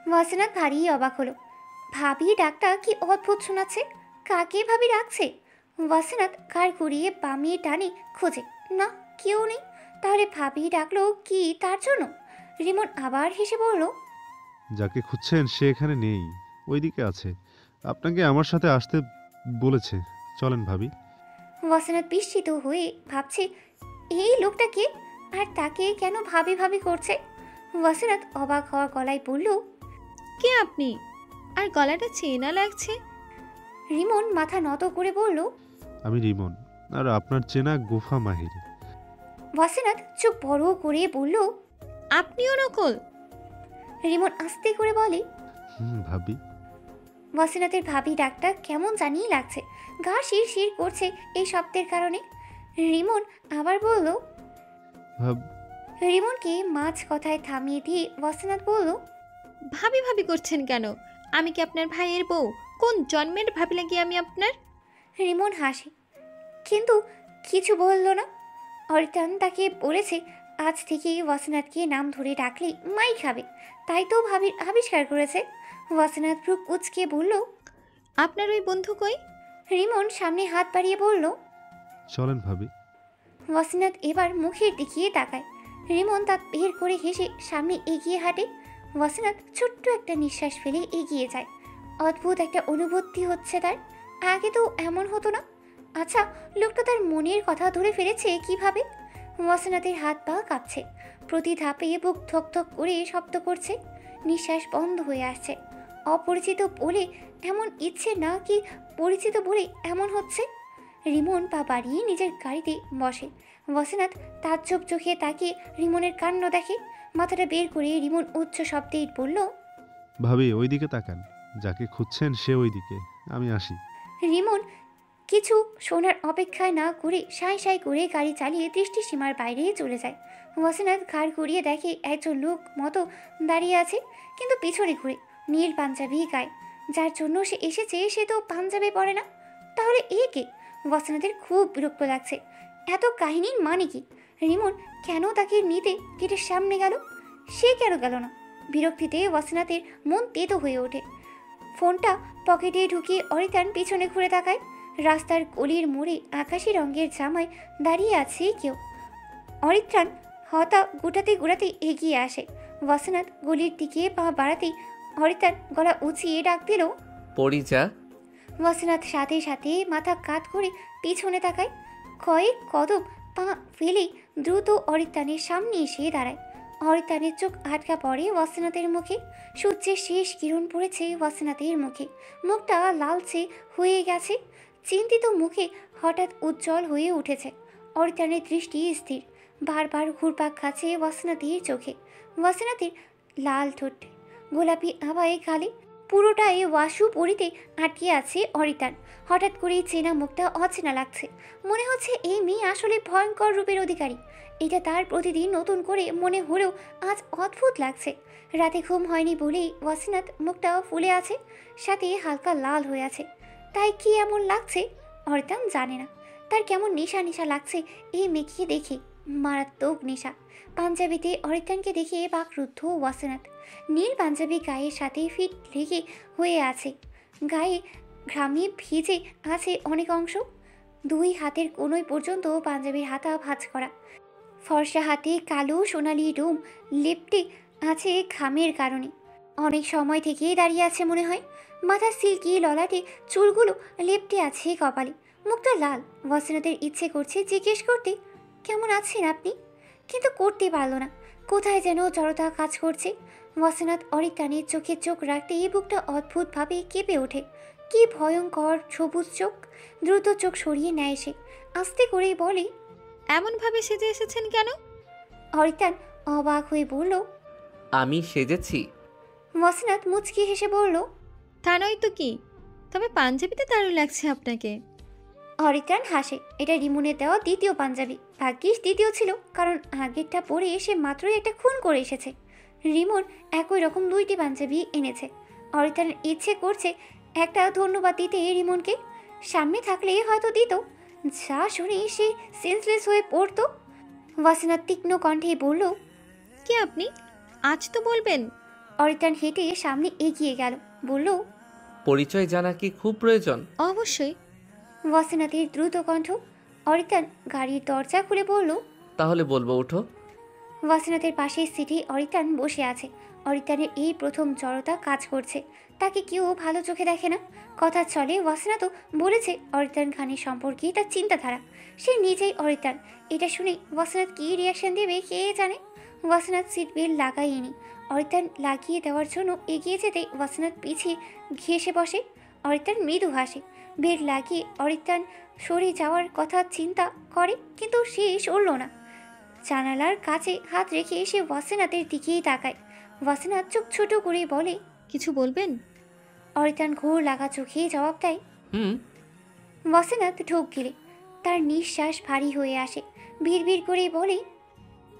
ওয়াসিনাত ভারী অবাক হলো। ভাবি ডাকটা কি অদ্ভুত শোনাচ্ছে। কাকে ভাবি ডাকছে? ওয়াসিনাত ঘাড় ঘুরিয়ে বামিয়ে টানে খোঁজে, না কেউ নেই। তাহলে ভাবি ডাকলো কি তার জন্য? রিমন আবার হেসে বলল, যাকে খুঁজছেন সে এখানে নেই, ওইদিকে আছে। আপনাকে আমার সাথে আসতে বলেছে। চলেন ভাবি। ওয়াসিনাত বিস্মিত হয়ে ভাবছে এই লোকটা কে, আর তাকে কেন ভাবি ভাবি করছে। ওয়াসিনাত অবাক হওয়ার গলায় বলল, কে আপনি? আর গলাটা চেনা লাগছে। রিমন মাথা নত করে বলল, আমি রিমন, আর আপনার চেনা গোফা মাহির। ওয়াসিনাত চোখ বড় করে বলল, আপনিও নকল? রিমন আস্তে করে বলে, ভাবি। ওয়াসিনাতের ভাবি ডাকটা কেমন জানিয়ে লাগছে, গা শির শির করছে এই শব্দের কারণে। রিমন আবার বলল, ভাব রিমনকে মাঝ কথায় থামিয়ে দিয়ে ওয়াসিনাত বলল, ভাবি ভাবি করছেন কেন? আমি কি আপনার ভাইয়ের বউ? কোন জন্মের ভাবি লাগি আমি আপনার? রিমন হাসে, কিন্তু কিছু বলল না। অরিতান তাকে বলেছে আজ থেকে ওয়াসিনাতকে নাম ধরে ডাকলেই মাই খাবে, তাই তো ভাবির আবিষ্কার করেছে। ওয়াসিনাত ভ্রু কুচকে বলল, আপনার ওই বন্ধু কই? রিমন সামনে হাত বাড়িয়ে বলল। চলেন ভাবি। ওয়াসিনাত এবার মুখের দিকে তাকায়। রিমন দাঁত বের করে হেসে সামনে এগিয়ে হাঁটে। ওয়াসিনাত ছোট্ট একটা নিঃশ্বাস ফেলে এগিয়ে যায়। অদ্ভুত একটা অনুভূতি হচ্ছে তার, আগে তো এমন হতো না। আচ্ছা, লোকটা তার মনের কথা ধরে ফেলেছে কিভাবে? ওয়াসিনাতের হাত পা কাঁপছে, প্রতি ধাপে বুক ধক করে শব্দ করছে, নিঃশ্বাস বন্ধ হয়ে আসছে। অপরিচিত বলে এমন ইচ্ছে না কি পরিচিত বলে এমন হচ্ছে। রিমন পা বাড়িয়ে নিজের গাড়িতে বসে। ওয়াসিনাত তাজ্জব চোখে তাকিয়ে রিমনের কাণ্ড দেখে। মাথাটা বের করে রিমন উচ্চ শব্দে বলল, ভাবি ওইদিকে তাকান, যাকে খুঁজছেন সে ওইদিকে। আমি আসি। রিমন কিছু শোনার অপেক্ষায় না করে সাই সাই করে গাড়ি চালিয়ে দৃষ্টিসীমার বাইরে চলে যায়। ওয়াসিনাত ঘাড় ঘুরিয়ে দেখে একজন লোক মতো দাঁড়িয়ে আছে, কিন্তু পিছনে ঘুরে নীল পাঞ্জাবি গায়ে। যার জন্য সে এসেছে সে তো পাঞ্জাবি পরে না, তাহলে এ কে? ওয়াসিনাতের খুব বিরক্ত লাগছে। এত কাহিনীর মানে কি? রিমন কেন তাকে নিতে গেটের সামনে গেল? সে কেন গেল না? বিরক্তিতে ওয়াসিনাতের মন তেতো হয়ে ওঠে। ফোনটা পকেটে ঢুকিয়ে অরিতান পিছনে ঘুরে তাকায়। রাস্তার গলির মোড়ে আকাশি রঙের জামায় দাঁড়িয়ে আছে কেউ। অরিত্রাণ হতা গোটাতে গোটাতে এগিয়ে আসে। ওয়াসিনাত গলির দিকে পা বাড়াতেই অরিত্রাণ গলা উঁচিয়ে ডাক দিল, পরিচা। ওয়াসিনাত সাথে সাথে মাথা কাত করে পিছনে তাকায়। কয়েক কদম পা ফেলেই দ্রুত অরিত্রাণের সামনে এসে দাঁড়ায়। অরিত্রাণের চোখ আটকা পড়ে ওয়াসিনাতের মুখে। সূর্যের শেষ কিরণ পড়েছে ওয়াসিনাতের মুখে, মুখটা লালচে হয়ে গেছে। চিন্তিত মুখে হঠাৎ উজ্জ্বল হয়ে উঠেছে। অরিত্রাণের দৃষ্টি স্থির, বারবার ঘুরপাক খাচ্ছে ওয়াসিনাতের চোখে। ওয়াসিনাতের লাল ঠোঁটে গোলাপি আবায়ে গালে পুরোটাই ওয়াসু পরিতে আটকে আছে অরিতান। হঠাৎ করেই চেনা মুখটা অচেনা লাগছে। মনে হচ্ছে এই মেয়ে আসলে ভয়ঙ্কর রূপের অধিকারী। এটা তার প্রতিদিন নতুন করে মনে হলেও আজ অদ্ভুত লাগছে। রাতে ঘুম হয়নি বলেই ওয়াসিনাত মুখটা ফুলে আছে, সাথে হালকা লাল হয়ে আছে। তাই কি এমন লাগছে অরিতান জানে না। তার কেমন নেশা নেশা লাগছে এই মেয়েকে দেখে, মারাত্মক নেশা। পাঞ্জাবিতে অরিতানকে দেখে বাকরুদ্ধ ওয়াসিনাত। নীল পাঞ্জাবি গায়ের সাথে ফিট লেগে হয়ে আছে, গায়ে ঘামে ভিজে আছে অনেক অংশ। দুই হাতের কোনোই পর্যন্ত পাঞ্জাবির হাতা ভাঁজ করা। ফর্সা হাতে কালো সোনালি রোম লেপ্টে আছে ঘামের কারণে। অনেক সময় থেকেই দাঁড়িয়ে আছে মনে হয়। মাথার সিল্কি ললাটে চুলগুলো লেপ্টে আছে কপালে। মুখটা লাল। ওয়াসিনাতের ইচ্ছে করছে জিজ্ঞেস করতে, কেমন আছেন আপনি? কিন্তু করতে পারল না। কোথায় যেন জড়তা কাজ করছে। ওয়াসিনাত অরিত্রাণের চোখে চোখ রাখতে এই বুকটা অদ্ভুতভাবে কেঁপে ওঠে। কি ভয়ঙ্কর সবুজ চোখ! দ্রুত চোখ সরিয়ে নেয় সে, আস্তে করেই বলে, এমনভাবে সেজে এসেছেন কেন? অরিত্রাণ অবাক হয়ে বলল। আমি সেজেছি? ওয়াসিনাত মুচকি হেসে বলল, তা নয় তো কি, তবে পাঞ্জাবিতে দারুণ লাগছে আপনাকে। অরিত্রাণ হাসে। এটা রিমনের দেওয়া দ্বিতীয় পাঞ্জাবি। ভাগ্যিস দ্বিতীয় ছিল, কারণ আগেরটা পরে এসে মাত্রই একটা খুন করে এসেছে। রিমন একই রকম দুইটি পাঞ্জাবি এনেছে। অরিত্রাণের ইচ্ছে করছে একটা ধন্যবাদ দিতে রিমনকে। সামনে থাকলে হয়তো দিত, যা শুনে সে সেন্সলেস হয়ে পড়তো। ওয়াসিনাত তীক্ষ্ণ কণ্ঠে বলল, কে আপনি? আজ তো বলবেন। অরিত্রাণ হেঁটে সামনে এগিয়ে গেল, বলল, পরিচয় জানা কি খুব প্রয়োজন? অবশ্যই। ওয়াসিনাতের দ্রুত কণ্ঠ। অরিত্রাণ গাড়ির দরজা খুলে বলল, তাহলে বলবো উঠো। ওয়াসিনাতের পাশের সিটে অরিত্রাণ বসে আছে। অরিত্রাণের এই প্রথম জড়তা কাজ করছে। তাকে কেউ ভালো চোখে দেখে না। কথা চলে ওয়াসিনা তো বলেছে অরিত্রাণ খানের সম্পর্কে তার চিন্তাধারা। সে নিজেই অরিত্রাণ। এটা শুনে ওয়াসিনাত কী রিয়াকশন দেবে কে জানে। ওয়াসিনাত সিট বেল্ট লাগাইনি। অরিত্রাণ লাগিয়ে দেওয়ার জন্য এগিয়ে যেতে ওয়াসিনাত পিছিয়ে ঘেঁষে বসে। অরিত্রাণ মৃদু হাসে। বেল্ট লাগিয়ে অরিত্রাণ সরে যাওয়ার কথা চিন্তা করে, কিন্তু সে সরল না। জানালার কাছে হাত রেখে সে ওয়াসিনাতের দিকেই তাকায়। ওয়াসিনাত চোখ ছোট করে বলে, কিছু বলবেন? অরিত্রাণ ঘোর লাগা চোখে জবাব দেয়। হুম। ওয়াসিনাত ঢোক গেলে তার নিঃশ্বাস ভারী হয়ে আসে। ভিড় করে বলে,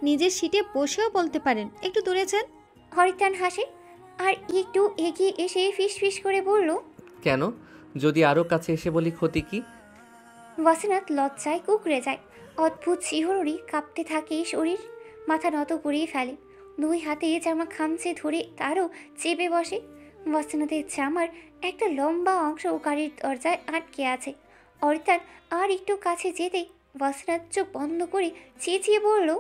নিজের সিটে বসেও বলতে পারেন, একটু দূরে যান। অরিত্রাণ হাসে আর একটু এগিয়ে এসে ফিস করে বলল। কেন? যদি আরো কাছে এসে বলি ক্ষতি কি? ওয়াসিনাত লজ্জায় কুঁকড়ে যায়। অদ্ভুত শিহরণে কাঁপতে থাকে শরীর। মাথা নত করিয়ে ফেলে। দুই হাতে জামা খামচে ধরে তারও চেপে বসে। ওয়াসিনাতের জামার একটা লম্বা অংশ গাড়ির দরজায় আটকে আছে। অরিত্রাণ আর একটু কাছে যেতেই ওয়াসিনাত চোখ বন্ধ করে চেঁচিয়ে বলল,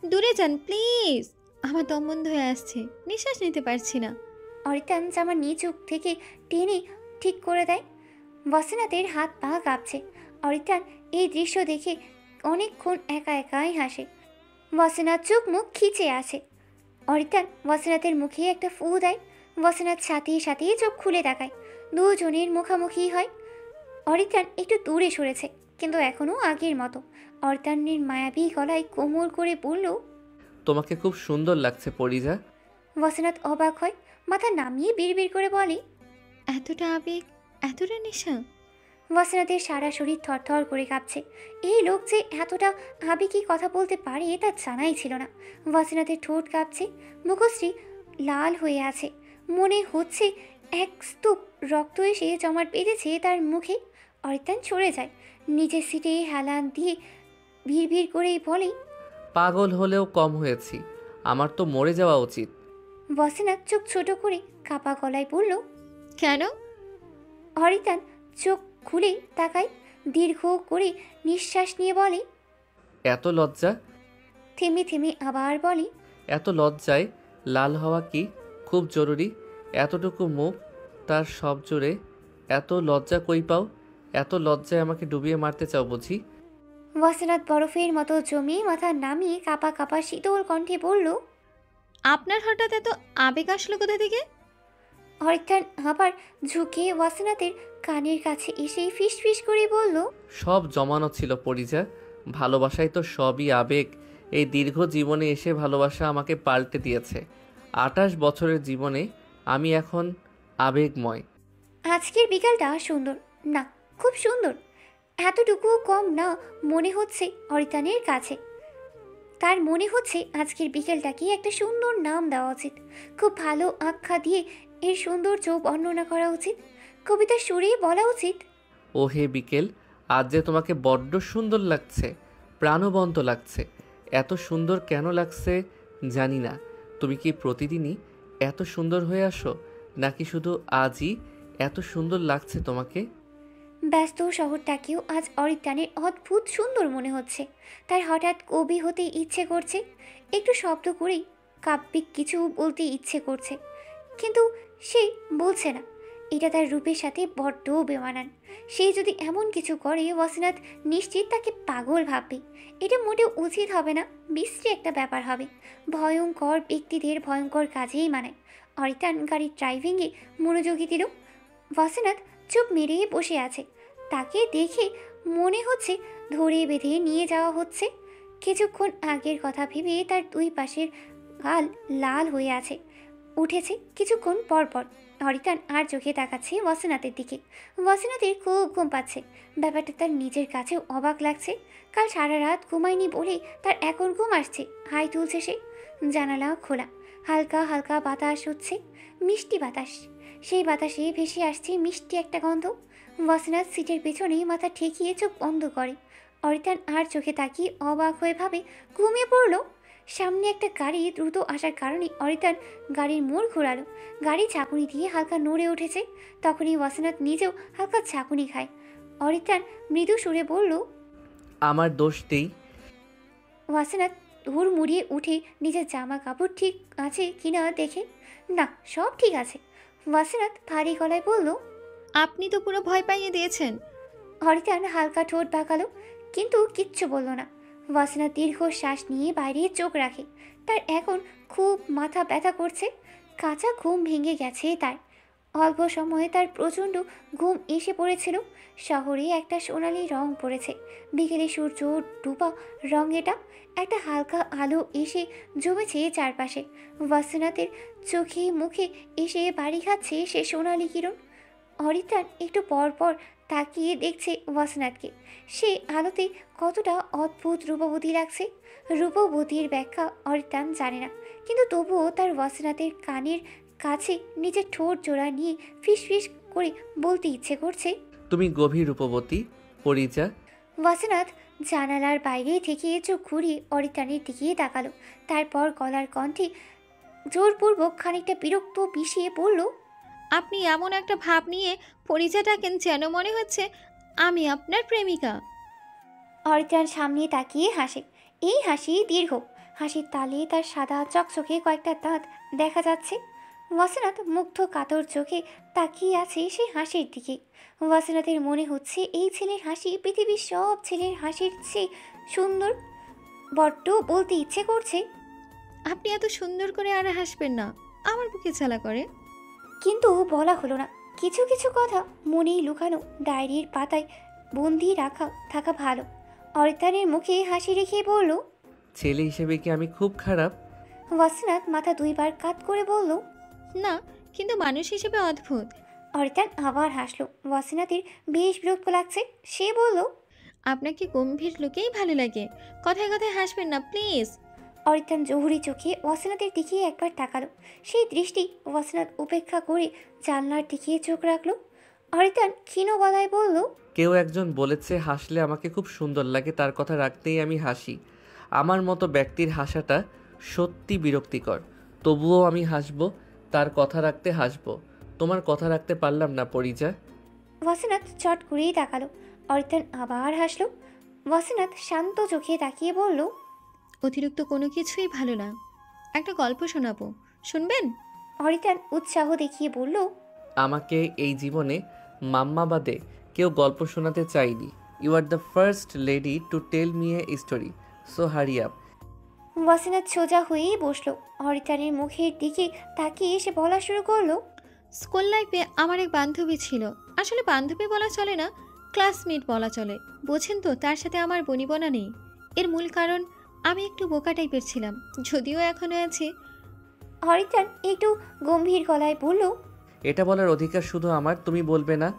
দূরে যান প্লিজ, আমার দম বন্ধ হয়ে আসছে, নিঃশ্বাস নিতে পারছি না। অরিত্রাণ জামা নিচুক থেকে টেনে ঠিক করে দেয়। ওয়াসিনাতের হাত পা কাঁপছে। অরিত্রাণ এই দৃশ্য দেখে অনেকক্ষণ একা একাই হাসে। ওয়াসিনাত চোখ মুখ খিচে আসে। অরিত্রাণ ওয়াসিনাতের মুখে একটা ফু দেয়। ওয়াসিনাত সাথে সাথে চোখ খুলে তাকায়। দুজনের মুখামুখি হয়। অরিত্রাণ একটু দূরে সরেছে, কিন্তু এখনও আগের মতো। অরিত্রাণের মায়াবী গলায় কোমল করে বলল, তোমাকে খুব সুন্দর লাগছে পরিজা। ওয়াসিনাত অবাক হয়, মাথা নামিয়ে বিড়বিড় করে বলে, এতটা আবেগ, এতটা নেশা? ওয়াসিনাতের সারা শরীর থরথর করে কাঁপছে। এই লোক যে এতটা আবেগী কথা বলতে পারে তা জানাই ছিল না। ওয়াসিনাতের ঠোঁট কাঁপছে, মুখশ্রী লাল হয়ে আছে। মনে হচ্ছে এক স্তূপ রক্ত এসে জমাট বেঁধেছে তার মুখে। অরিত্রাণ সরে যায়, নিজের সিটে হেলান দিয়ে ভিড় করেই বলে, পাগল হলেও কম হয়েছি, আমার তো মরে যাওয়া উচিত। ওয়াসিনাত চোখ ছোট করে কাপা গলায় বলল। কেন? অরিত্রাণ চোখ খুলে তাকায়, দীর্ঘ করে নিঃশ্বাস নিয়ে বলে, এত লজ্জা? থেমে থেমে আবার বলে, এত লজ্জায় লাল হওয়া কি খুব জরুরি? এতটুকু মুখ, তার সব জোরে এত লজ্জা কই পাও? এত লজ্জায় আমাকে ডুবিয়ে মারতে চাও বুঝি? ওয়াসিনাত বরফের মতো জমিয়ে মাথা নামিয়ে কাপা কাপা শীতল কণ্ঠে বলল। আপনার হঠাৎ এত আবেগ আসলো কোথা থেকে? অরিত্রাণ আবার ঝুঁকে ওয়াসিনাতের কানের কাছে এসে ফিস করে বলল, সব জমানো ছিল পরিজা। ভালোবাসাই তো সবই আবেগ। এই দীর্ঘ জীবনে এসে ভালোবাসা আমাকে পাল্টে দিয়েছে। 28 বছরের জীবনে আমি এখন আবেগময়। আজকের বিকালটা সুন্দর না, খুব সুন্দর। এতটুকু কম না মনে হচ্ছে অরিত্রাণের কাছে। তার মনে হচ্ছে আজকের বিকেলটাকে একটা সুন্দর নাম দেওয়া উচিত। খুব ভালো আখ্যা দিয়ে এর সৌন্দর্য বর্ণনা করা উচিত। কবিতার সুরে বলা উচিত, ও হে বিকেল, আজ যে তোমাকে বড্ড সুন্দর লাগছে, প্রাণবন্ত লাগছে। এত সুন্দর কেন লাগছে জানি না। তুমি কি প্রতিদিনই এত সুন্দর হয়ে আসো, নাকি শুধু আজই এত সুন্দর লাগছে তোমাকে? ব্যস্ত শহরটাকেও আজ অরিত্রাণের অদ্ভুত সুন্দর মনে হচ্ছে। তার হঠাৎ কবি হতে ইচ্ছে করছে, একটু শব্দ করেই কাব্যিক কিছু বলতে ইচ্ছে করছে, কিন্তু সে বলছে না। এটা তার রূপের সাথে বড্ড বেমানান। সে যদি এমন কিছু করে ওয়াসিনাত নিশ্চিত তাকে পাগল ভাববে। এটা মোটেও উচিত হবে না, বিশ্রী একটা ব্যাপার হবে। ভয়ঙ্কর ব্যক্তিদের ভয়ঙ্কর কাজেই মানায়। অরিত্রাণ গাড়ির ড্রাইভিংয়ে মনোযোগী দিল। ওয়াসিনাত চুপ মেরে বসে আছে। তাকে দেখে মনে হচ্ছে ধরে বেঁধে নিয়ে যাওয়া হচ্ছে। কিছুক্ষণ আগের কথা ভেবে তার দুই পাশের গাল লাল হয়ে আছে উঠেছে। কিছুক্ষণ পর অরিত্রাণ আর চোখে তাকাচ্ছে ওয়াসিনাতের দিকে। ওয়াসিনাতের খুব ঘুম পাচ্ছে। ব্যাপারটা তার নিজের কাছে অবাক লাগছে। কাল সারা রাত ঘুমায়নি বলে তার এখন ঘুম আসছে। হাই তুলছে সে। জানালা খোলা, হালকা হালকা বাতাস হচ্ছে, মিষ্টি বাতাস। সেই বাতাসে ভেসে আসছে মিষ্টি একটা গন্ধ। ওয়াসিনাত সিটের পেছনে মাথা ঠেকিয়ে চোখ বন্ধ করে। অরিত্রাণ আর চোখে তাকিয়ে অবাক হয়ে ভাবে ঘুমিয়ে পড়ল। সামনে একটা গাড়ি দ্রুত আসার কারণে অরিতান গাড়ির মোড় ঘোরালো। গাড়ি ঝাঁকুনি দিয়ে হালকা নড়ে উঠেছে। তখনই ওয়াসিনাত নিজেও হালকা ঝাঁকুনি খায়। অরিতান মৃদু সুরে বলল, আমার দোষ নেই। ওয়াসিনাত হুড় মুড়িয়ে উঠে নিজের জামা কাপড় ঠিক আছে কিনা দেখে, না সব ঠিক আছে। ওয়াসিনাত ভারী গলায় বলল। আপনি তো পুরো ভয় পাইয়ে দিয়েছেন। অরিতান হালকা ঠোঁট বাঁকালো, কিন্তু কিচ্ছু বলল না। ওয়াসিনাত দীর্ঘ শ্বাস নিয়ে বাইরে চোখ রাখে। তার এখন খুব মাথা ব্যথা করছে। কাঁচা ঘুম ভেঙে গেছে তার। অল্প সময়ে তার প্রচণ্ড ঘুম এসে পড়েছিল। শহরে একটা সোনালি রং পড়েছে। বিকেলে সূর্য ডুবা রং এটা। একটা হালকা আলো এসে জমেছে চারপাশে। ওয়াসিনাতের চোখে মুখে এসে বাড়ি খাচ্ছে সে সোনালি কিরণ। অরিতান একটু পর পর তাকিয়ে দেখছে ওয়াসিনাতকে। সে আলোতে কতটা অদ্ভুত রূপবতী লাগছে। রূপবতীর ব্যাখ্যা অরিতান জানে না, কিন্তু তবুও তার ওয়াসিনাতের কানের কাছে নিজের ঠোঁট জোড়া নিয়ে ফিসফিস করে বলতে ইচ্ছে করছে, তুমি গভীর রূপবতী পরিজা। ওয়াসিনাত জানালার বাইরে থেকে চোখ ঘুরিয়ে অরিতানের দিকে তাকালো। তারপর গলার কণ্ঠে জোরপূর্বক খানিকটা বিরক্ত পিষিয়ে বলল, আপনি এমন একটা ভাব নিয়ে পরিচয় ডাকেন যেন মনে হচ্ছে আমি আপনার প্রেমিকা। অরিতান সামনে তাকিয়ে হাসে। এই হাসি দীর্ঘ। হাসির তালে তার সাদা চকচকে কয়েকটা দাঁত দেখা যাচ্ছে। ওয়াসিনাত মুগ্ধ কাতর চোখে তাকিয়ে আছে সেই হাসির দিকে। ওয়াসিনাতের মনে হচ্ছে এই ছেলের হাসি পৃথিবীর সব ছেলের হাসির চেয়ে সুন্দর। বড্ড বলতে ইচ্ছে করছে, আপনি এত সুন্দর করে আর হাসবেন না, আমার বুকে জ্বালা করে। কিন্তু বলা হলো না। কিছু কিছু কথা মনেই লুকানো, ডায়েরির পাতায় বন্দি রাখা থাকা ভালো। অরিতানের মুখে হাসি রেখে বলল, ছেলে হিসেবে কি আমি খুব খারাপ? ওয়াসিনাত মাথা দুইবার কাত করে বলল, না, কিন্তু মানুষ হিসেবে অদ্ভুত। অরিতান আবার হাসলো। ওয়াসিনাতের বেশ বিরক্ত লাগছে। সে বলল, আপনাকে গম্ভীর লোকেই ভালো লাগে, কথায় কথায় হাসবেন না প্লিজ। অরিতান জহুরি চোখে ওয়াসিনাতের দিকে একবার তাকালো। সেই দৃষ্টি ওয়াসিনাত উপেক্ষা করে জানলার দিকে চোখ রাখলো। অরিতান ক্ষীণ গলায় বলল, কেউ একজন বলেছে হাসলে আমাকে খুব সুন্দর লাগে, তার কথা রাখতেই আমি হাসি। আমার মতো ব্যক্তির হাসাটা সত্যি বিরক্তিকর, তবুও আমি হাসবো, তার কথা রাখতে হাসবো। তোমার কথা রাখতে পারলাম না পরিজা। ওয়াসিনাত চট করেই তাকালো। অরিতান আবার হাসলো। ওয়াসিনাত শান্ত চোখে তাকিয়ে বলল, অতিরিক্ত কোনো কিছুই ভালো না। একটা গল্প শোনাবো, শুনবেন? অরিতান উৎসাহ দেখিয়ে বলল, আমাকে এই জীবনে মাম্মা বাদে কেউ গল্প শোনাতে চাইনি। You are the first lady to tell me a story, so hurry up. ওয়াসিনাত সোজা হয়েই বসলো। অরিতানের মুখের দিকে তাকিয়ে এসে বলা শুরু করলো, স্কুল লাইফে আমার এক বান্ধবী ছিল। আসলে বান্ধবী বলা চলে না, ক্লাসমেট বলা চলে। বোঝেন তো, তার সাথে আমার বনিবনা নেই। এর মূল কারণ আমি একটু বোকা টাইপের ছিলাম, যদিও এখনও আছি। অরিতান একটু গম্ভীর গলায় বলল, এটা বলার অধিকার শুধু আমার, তুমি বলবে না?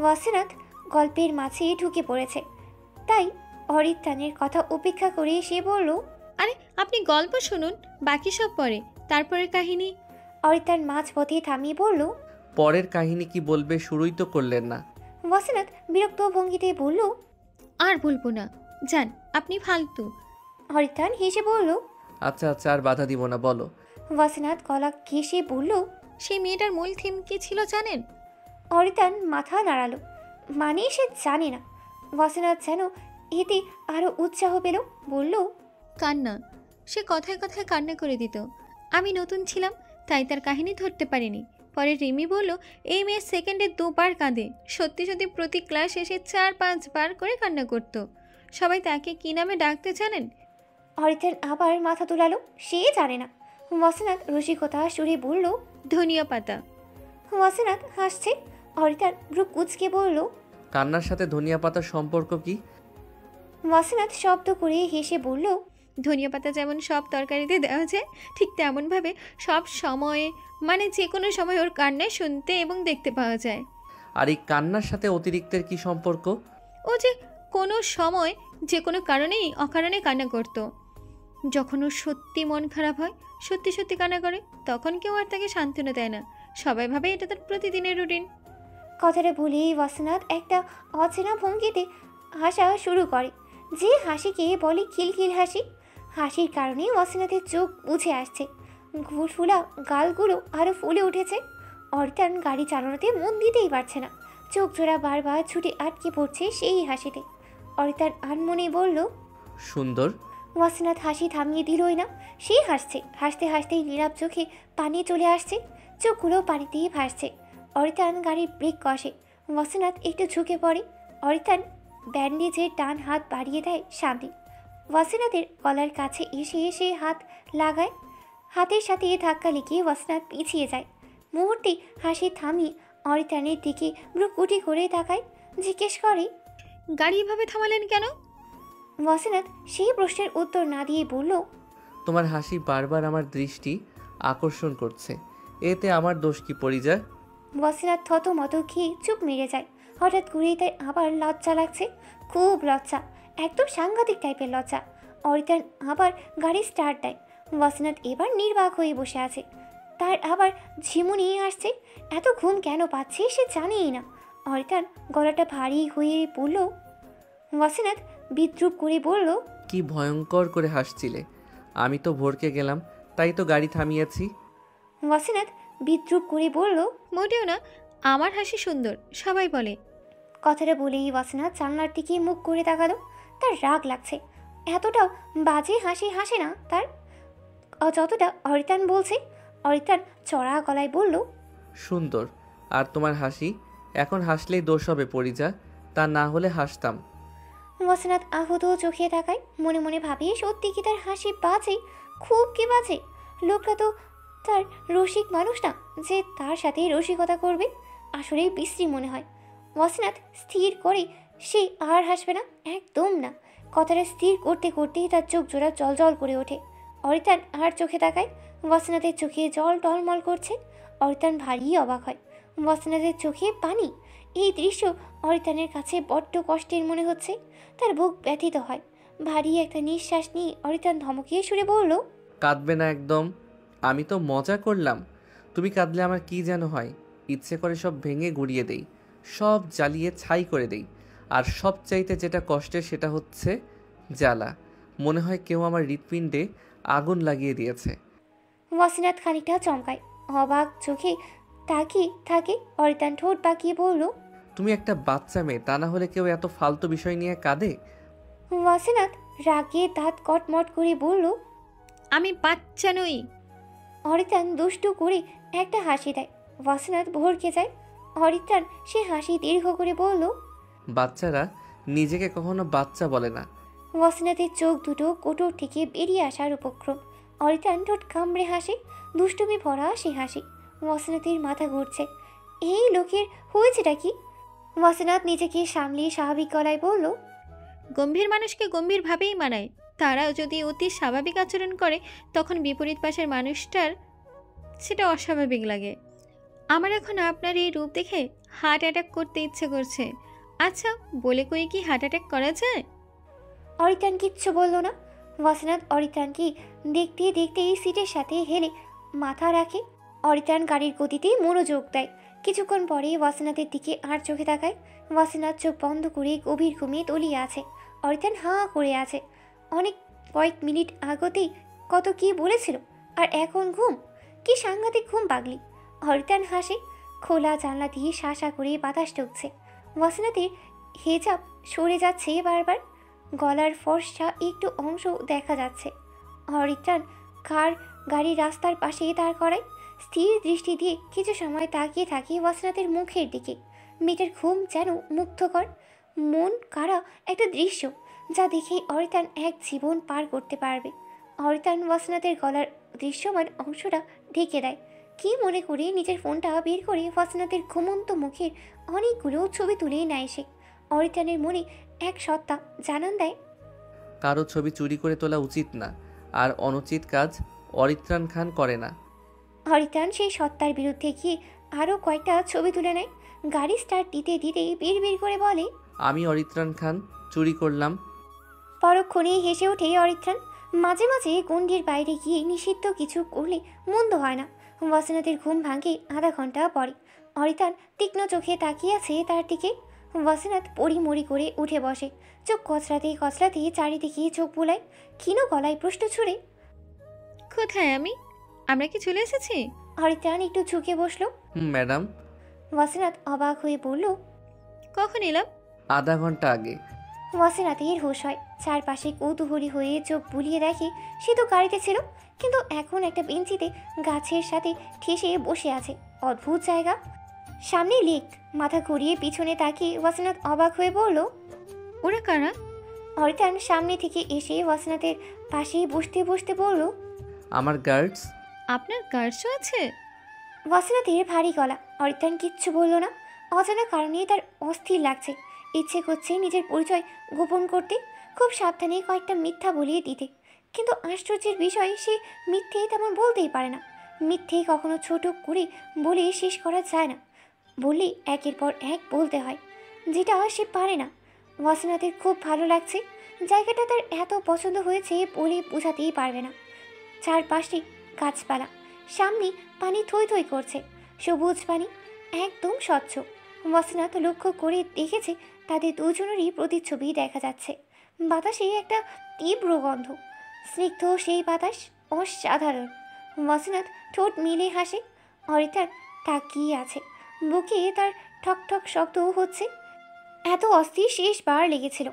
ওয়াসিনাত গল্পের মাঝে ঢুকে পড়েছে, তাই অরিতানের কথা উপেক্ষা করে সে বলল, আরে আপনি গল্প শুনুন, বাকি সব পরে, তারপরের কাহিনী। অরিতান মাঝপথে থামিয়ে বলল, পরের কাহিনী কি বলবে, শুরুই তো করলেন না। ওয়াসিনাত বিরক্ত ভঙ্গিতে বলল, আর বলবো না, যান, আপনি ফালতু। অরিতান হেসে বলল, আচ্ছা আচ্ছা, আর বাধা দিব না, বলো। ওয়াসিনাত গলা ঘেঁষে বলল, সেই মেয়েটার মূল থিম কি ছিল জানেন? অরিতান মাথা নাড়ালো, মানে সে জানে না। ওয়াসিনাত যেন এতে আরও উৎসাহ পেল, বলল, কান্না। সে কথায় কথায় কান্না করে দিত। আমি নতুন ছিলাম, তাই তার কাহিনী ধরতে পারিনি। পরে রিমি বলল এই মেয়ে সেকেন্ডে 2 বার কাঁদে। সত্যি সত্যি প্রতি ক্লাস শেষে 4-5 বার করে কান্না করত। সবাই তাকে কী নামে ডাকতে জানেন? অরিতান আবার মাথা তুলালো, সে জানে না। ওয়াসিনাত রসিকতা সুরে বলল, ধনিয়া পাতা। ওয়াসিনাত হাসছে। অরিতান ভ্রু কুঁচকে বলল, কান্নার সাথে ধনিয়া পাতার সম্পর্ক কি? ওয়াসিনাত শব্দ করে হেসে বলল, ধনিয়া পাতা যেমন সব তরকারিতে দেওয়া যায়, ঠিক তেমনভাবে সব সময়ে, মানে যে কোনো সময় ওর কান্নায় শুনতে এবং দেখতে পাওয়া যায়। আর এই কান্নার সাথে অতিরিক্তের কি সম্পর্ক? ও যে কোনো সময় যে কোনো কারণেই অকারণে কান্না করতো। যখন ওর সত্যি মন খারাপ হয়, সত্যি সত্যি কান্না করে, তখন কেউ আর তাকে সান্ত্বনা দেয় না। সবাই ভাবে এটা তার প্রতিদিনের রুটিন। কথাটা বলেই ওয়াসিনাত একটা অচেনা ভঙ্গিতে হাসা শুরু করে, যে হাসিকে বলে খিলখিল হাসি। হাসির কারণে ওয়াসিনাতের চোখ বুঝে আসছে, ফুলা গালগুলো আরও ফুলে উঠেছে। অরিতান গাড়ি চালানোতে মন দিতেই পারছে না, চোখ জোড়া বারবার ছুটে আটকে পড়ছে সেই হাসিতে। অরিতান আনমনে বলল, সুন্দর। ওয়াসিনাথ হাসি থামিয়ে দিলই না, সেই হাসছে, হাসতে হাসতেই নীরব চোখে পানি চলে আসছে, চোখগুলো পানিতেই ভাসছে। অরিতান গাড়ির ব্রেক কষে, ওয়াসিনাথ একটু ঝুঁকে পড়ে। অরিতান ব্যান্ডেজের ডান হাত বাড়িয়ে দেয় শান্তি। ওয়াসিনাথের গলার কাছে এসে এসে হাত লাগায়, হাতের সাথে ধাক্কা লেগে ওয়াসিনাথ পিছিয়ে যায়। মুহূর্তে হাসি থামিয়ে অরিতানের দিকে ভ্রুকুটি করে তাকায়, জিজ্ঞেস করে, গাড়ি এভাবে থামালেন কেন? ওয়াসিনাথ সেই প্রশ্নের উত্তর না দিয়ে বলল, তোমার হাসি বারবার আমার দৃষ্টি আকর্ষণ করছে, এতে আমার দোষ কি পরিজা? ওয়াসিনাথ থতমত খেয়ে চুপ মেরে যায়। হঠাৎ করেই তাই আবার লজ্জা লাগছে, খুব লজ্জা, একদম সাংঘাতিক টাইপের লজ্জা। অরিতান আবার গাড়ি স্টার্ট দেয়। ওয়াসিনাথ এবার নির্বাক হয়ে বসে আছে, তার আবার ঝিমুনি আসছে। এত ঘুম কেন পাচ্ছে সে জানেই না। অরিতান গলাটা ভারী হয়ে বলল, ওয়াসিনাথ বিদ্রুপ করে বলল, কি ভয়ঙ্কর করে হাসছিলে, আমি তো ভড়কে গেলাম, তাই তো গাড়ি থামিয়েছি। ওয়াসিনাথ বিদ্রুপ করে বলল, মোটেও না, আমার হাসি সুন্দর, সবাই বলে। কথাটা বলেই ওয়াসিনাথ জানলার দিকে মুখ করে তাকালো। তার রাগ লাগছে, এতটাও বাজে হাসি হাসে না তার, যতটা অরিতান বলছে। অরিতান চড়া গলায় বলল, সুন্দর, আর তোমার হাসি এখন হাসলেই দোষ হবে পরিজা, তা না হলে হাসতাম। ওয়াসিনাথ আহত চোখে তাকায়, মনে মনে ভাবে সত্যি কি তার হাসি বাজে, খুব কি বাজে। লোকটা তো তার রসিক মানুষ না যে তার সাথে রসিকতা করবে, আসলে বিশ্রী মনে হয়। ওয়াসিনাথ স্থির করে সে আর হাসবে না, একদম না। কথাটা স্থির করতে করতেই তার চোখ জোড়া জল করে ওঠে। অরিতান আর চোখে তাকায়, ওয়াসিনাথের চোখে জল টলমল করছে। অরিতান ভারী অবাক হয়, ওয়াসিনাথের চোখে পানি। এই দৃশ্য অরিতানের কাছে বড্ড কষ্টের মনে হচ্ছে, তার বুক ব্যথিত হয়। ভারী একটা নিঃশ্বাস নিয়ে অরিতান ধমকিয়ে সুরে বলল, কাঁদবে না একদম, আমি তো মজা করলাম। তুমি কাঁদলে আমার কি যেন হয়, ইচ্ছে করে সব ভেঙে গুড়িয়ে দেই, সব জ্বালিয়ে ছাই করে দেই। আর সবচাইতে যেটা কষ্টের সেটা হচ্ছে জ্বালা, মনে হয় কেউ আমার হৃৎপিণ্ডে আগুন লাগিয়ে দিয়েছে। ওয়াসিনাথ খানিকটা চমকায়, অবাক চোখে তাকিয়ে থাকে। অরিতান ঠোঁট বাঁকিয়ে বলল, তুমি একটা বাচ্চা মেয়ে, তা না হলে কেউ এত ফালতু বিষয় নিয়ে কাঁদে? ওয়াসিনাথ রাগে দাঁত কটমট করে বলল, আমি বাচ্চা নই। অরিতান দুষ্টু করে একটা হাসি দেয়। ওয়াসিনাথ ভড়কে যায়। অরিতান সে হাসি দীর্ঘ করে বলল, বাচ্চারা নিজেকে কখনো বাচ্চা বলে না। ওয়াসিনাথের চোখ দুটো কোটর থেকে বেরিয়ে আসার উপক্রম। অরিতান ঠোঁট কামড়ে হাসে, দুষ্টুমি ভরা সে হাসি। ওয়াসিনাথের মাথা ঘুরছে, এই লোকের হয়েছেটা কি? ওয়াসিনাথ নিজেকে সামলিয়ে স্বাভাবিক গলায় বলল, গম্ভীর মানুষকে গম্ভীরভাবেই মানায়, তারাও যদি অতি স্বাভাবিক আচরণ করে তখন বিপরীত পাশের মানুষটার সেটা অস্বাভাবিক লাগে। আমার এখন আপনার এই রূপ দেখে হার্ট অ্যাটাক করতে ইচ্ছে করছে। আচ্ছা, বলে কয়ে কি হার্ট অ্যাটাক করা যায়? অরিতান কিচ্ছু বলল না। ওয়াসিনাথ অরিতানকে দেখতে দেখতেই সিটের সাথে হেলে মাথা রাখে। অরিতান গাড়ির গতিতে মনোযোগ দেয়। কিছুক্ষণ পরে ওয়াসিনাথের দিকে আর চোখে তাকায়। ওয়াসিনাথ চোখ বন্ধ করে গভীর ঘুমিয়ে তলিয়ে আছে। অরিতান হাঁ করে আছে। কয়েক মিনিট আগতেই কত কি বলেছিল, আর এখন ঘুম, কি সাংঘাতিক ঘুম পাগলি। অরিতান হাসে, খোলা জানলা দিয়ে শাঁসা করে বাতাস ঢুকছে। ওয়াসিনাথের হেজাব সরে যাচ্ছে বারবার, গলার ফর্সা একটু অংশ দেখা যাচ্ছে। অরিতান গাড়ি রাস্তার পাশে দাঁড় করায়, স্থির দৃষ্টি দিয়ে কিছু সময় তাকিয়ে থাকে ওয়াসিনাথের মুখের দিকে। মেয়েটার ঘুম যেন মুগ্ধকর, মন কাড়া একটা দৃশ্য, যা দেখে অরিতান এক জীবন পার করতে পারবে। অরিতান ওয়াসিনাথের গলার দৃশ্যমান অংশটা ঢেকে দেয়। কি মনে করে নিজের ফোনটা বের করে ওয়াসিনাথের ঘুমন্ত মুখের অনেকগুলো ছবি তুলে নেয় সে। অরিতানের মনে এক সত্তা জানান দেয়, কারো ছবি চুরি করে তোলা উচিত না, আর অনুচিত কাজ অরিত্রাণ খান করে না। অরিতান সেই সত্তার বিরুদ্ধে গিয়ে আরও কয়েকটা ছবি তুলে নেয়। গাড়ি স্টার্ট দিতে দিতেই বিড় করে বলে, আমি অরিত্রাণ খান চুরি করলাম। পরক্ষণে হেসে ওঠে অরিত্রাণ। মাঝে মাঝে গণ্ডির বাইরে গিয়ে নিষিদ্ধ কিছু করলে মন্দ হয় না। ওয়াসিনাথের ঘুম ভাঙে আধা ঘন্টা পরে। অরিতান তীক্ষ্ণ চোখে তাকিয়ে আছে তার দিকে। ওয়াসিনাত পড়িমড়ি করে উঠে বসে, চোখ কচলাতে কচলাতে চারিদিকে চোখ বুলায়, ক্ষীণ গলায় প্রশ্ন ছুড়ে। কোথায় আমি? আমরা কি চলে এসেছি? অরিত্রাণ একটু ঝুঁকে বসলো। ম্যাডাম। ওয়াসিনাত অবাক হয়ে বলল। কখন এলাম? আধা ঘন্টা আগে। ওয়াসিনাতের হুঁশ হয়, চারপাশে কৌতূহলী হয়ে চোখ বুলিয়ে দেখে সে তো গাড়িতে ছিল, কিন্তু এখন একটা বেঞ্চিতে গাছের সাথে ঠেসে বসে আছে। অদ্ভুত জায়গা, সামনে লেক। মাথা ঘুরিয়ে পিছনে তাকিয়ে ওয়াসিনাত অবাক হয়ে বলল। ওরা কারা? অরিত্রাণ সামনে থেকে এসে ওয়াসিনাতের পাশে বসতে বসতে বলল। আমার গার্ডস। আপনার গার্ডসও আছে? ওয়াসিনাতের ভারী গলা। অরিত্রাণ কিচ্ছু বলল না। অজানা কারণে তার অস্থির লাগছে, ইচ্ছে করছে নিজের পরিচয় গোপন করতে, খুব সাবধানে কয়েকটা মিথ্যা বলিয়ে দিতে। কিন্তু আশ্চর্যের বিষয়, সে মিথ্যে তেমন বলতেই পারে না। মিথ্যে কখনো ছোট করে বলে শেষ করা যায় না, বললে একের পর এক বলতে হয়, যেটা সে পারে না। ওয়াসিনাতের খুব ভালো লাগছে, জায়গাটা তার এত পছন্দ হয়েছে বলে বোঝাতেই পারবে না। চারপাশে গাছপালা, সামনে পানি থই থই করছে, সবুজ পানি, একদম স্বচ্ছ। ওয়াসিনাত লক্ষ্য করে দেখেছে তাদের দুজনেরই প্রতিচ্ছবি দেখা যাচ্ছে। বাতাসে একটা তীব্র গন্ধ, স্নিগ্ধ সেই বাতাস অসাধারণ। ওয়াসিনাত ঠোঁট মিলে হাসে। অরিত্রাণ তাকিয়ে আছে, বুকে তার ঠক ঠক শব্দও হচ্ছে। এত অস্থির শেষবার লেগেছিল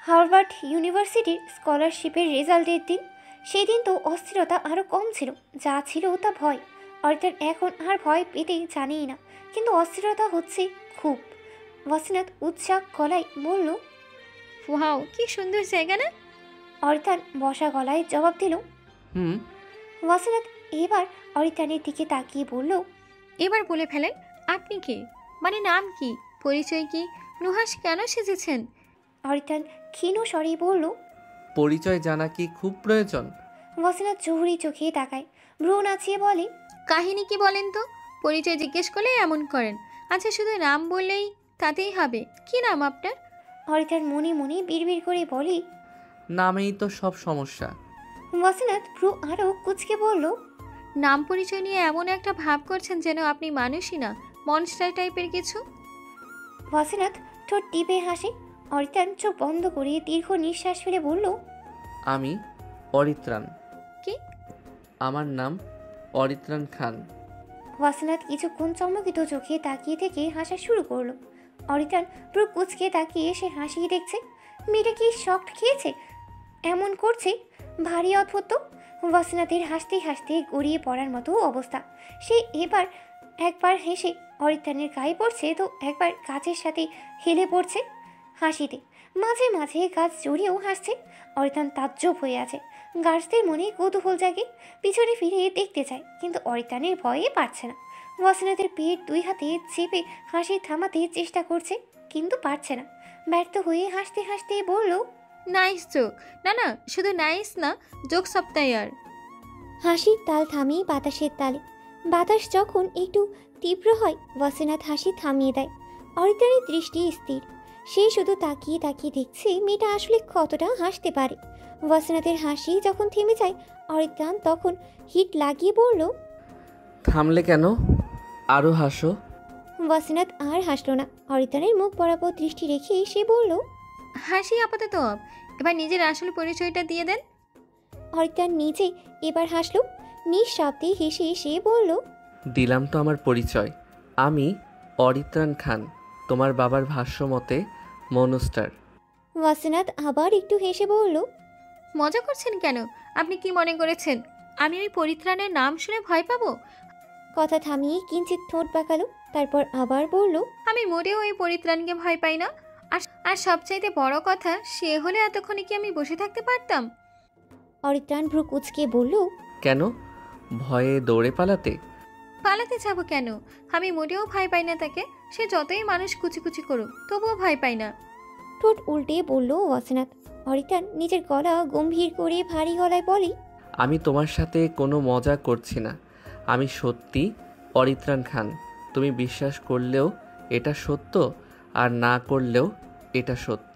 হার্ভার্ড ইউনিভার্সিটির স্কলারশিপের রেজাল্টের দিন। সেদিন তো অস্থিরতা আরও কম ছিল, যা ছিল তা ভয়। অরিত্রাণ এখন আর ভয় পেতে জানেই না, কিন্তু অস্থিরতা হচ্ছে খুব। ওয়াসিনাত উৎসাহ গলায় বলল। ওয়াও, কি সুন্দর জায়গা না? অরিত্রাণ বসা গলায় জবাব দিল। হুম। ওয়াসিনাত এবার অরিত্রাণের দিকে তাকিয়ে বলল। এবার বলে ফেলেন, আপনি কে? মানে নাম কি, পরিচয় কি, নুহাস কেন সেজেছেন? অরিত্রাণ ক্ষীণ স্বরে বলল। পরিচয় জানা কি খুব প্রয়োজন? ওয়াসিনাত জহুরি চোখে তাকায়, ভ্রু নাচিয়ে বলে। কাহিনী কি বলেন তো? পরিচয় জিজ্ঞেস করলে এমন করেন। আচ্ছা, শুধু নাম বললেই তাতেই হবে? কি নাম আপনার? অরিত্রাণ মনে মনে বিড়বিড় করে বলে। নামেই তো সব সমস্যা। ওয়াসিনাত ভ্রু আরও কুচকে বলল। নাম পরিচয় নিয়ে এমন একটা ভাব করছেন যেন আপনি মানুষই না, মনস্টার টাইপের কিছু। ওয়াসিনাত ঠোঁট টিপে হাসে। অরিত্রাণ চোখ বন্ধ করে দীর্ঘ নিঃশ্বাস ফেলে বলল। আমি অরিত্রাণ। কি? আমার নাম অরিত্রাণ খান। ওয়াসিনাত কিছুক্ষণ চমকিত চোখে তাকিয়ে থেকে হাসা শুরু করলো। অরিত্রাণ ভ্রু কুচকে তাকিয়ে সে হাসিয়ে দেখছে। মেয়েটা কি শক খেয়েছে এমন করছে? ভারী অদ্ভুত তো। ওয়াসিনাতের হাসতে হাসতে গড়িয়ে পড়ার মতো অবস্থা। সে এবার একবার হেসে অরিত্রাণের গায়ে পড়ছে, তো একবার গাছের সাথে হেলে পড়ছে হাসিতে। মাঝে মাঝে গাছ জড়িয়েও হাসছে। অরিত্রাণ তাজ্জব হয়ে আছে। গাছদের মনে কৌতূহল জাগে, পিছনে ফিরে দেখতে চায়, কিন্তু অরিত্রাণের ভয়ে পারছে না। ওয়াসিনাতের পেট দুই হাতে চেপে হাসি থামাতে চেষ্টা করছে, কিন্তু পারছে না। ব্যর্থ হয়ে হাসতে হাসতে বলল। Nice joke. না না, শুধু নাইস না, জোক সপ্তাহে আর। হাসির তাল থামে বাতাসের তালে। বাতাস যখন একটু তীব্র হয়, ওয়াসিনাত হাসি থামিয়ে দেয়। অরিত্রাণের দৃষ্টি স্থির, সে শুধু তাকিয়ে তাকিয়ে দেখছে মেয়েটা আসলে কতটা হাসতে পারে। ওয়াসিনাতের হাসি যখন থেমে যায়, অরিত্রাণ তখন হিট লাগিয়ে বলল। থামলে কেন? আরও হাসো। ওয়াসিনাত আর হাসল না। অরিত্রাণের মুখ বরাবর দৃষ্টি রেখে সে বলল। হাসি আপাতত অফ, এবার নিজের আসল পরিচয়টা দিয়ে দেন। অরিত্রাণ নিজে এবার হাসল, নিঃশব্দে হেসে সে বলল। দিলাম তো আমার পরিচয়। আমি অরিত্রাণ খান, তোমার বাবার ভাষ্য মতে মনস্টার। ওয়াসিনাত আবার একটু হেসে বলল। মজা করছেন কেন? আপনি কি মনে করেছেন আমি ওই পরিত্রাণের নাম শুনে ভয় পাবো? কথা থামিয়ে কিঞ্চিত ঠোঁট বাঁকালো, তারপর আবার বলল। আমি মোটেও ওই পরিত্রাণকে ভয় পাই না। আর সবচাইতে বড় কথা, সে হলে এতক্ষণে কি আমি বসে থাকতে পারতাম? অরিত্রাণ ভ্রু কুচকে বলল। কেন? ভয়ে দৌড়ে পালাতে? পালাতে যাবো কেন? আমি মোটেও ভয় পাই না তাকে। সে যতই মানুষ কুচি করুক, তবুও ভয় পাই না। ঠোঁট উল্টে বলল ওয়াসিনাত। অরিত্রাণ নিজের গলা গম্ভীর করে ভারী গলায় বলে। আমি তোমার সাথে কোনো মজা করছি না। আমি সত্যি অরিত্রাণ খান। তুমি বিশ্বাস করলেও এটা সত্য, আর না করলেও এটা সত্য।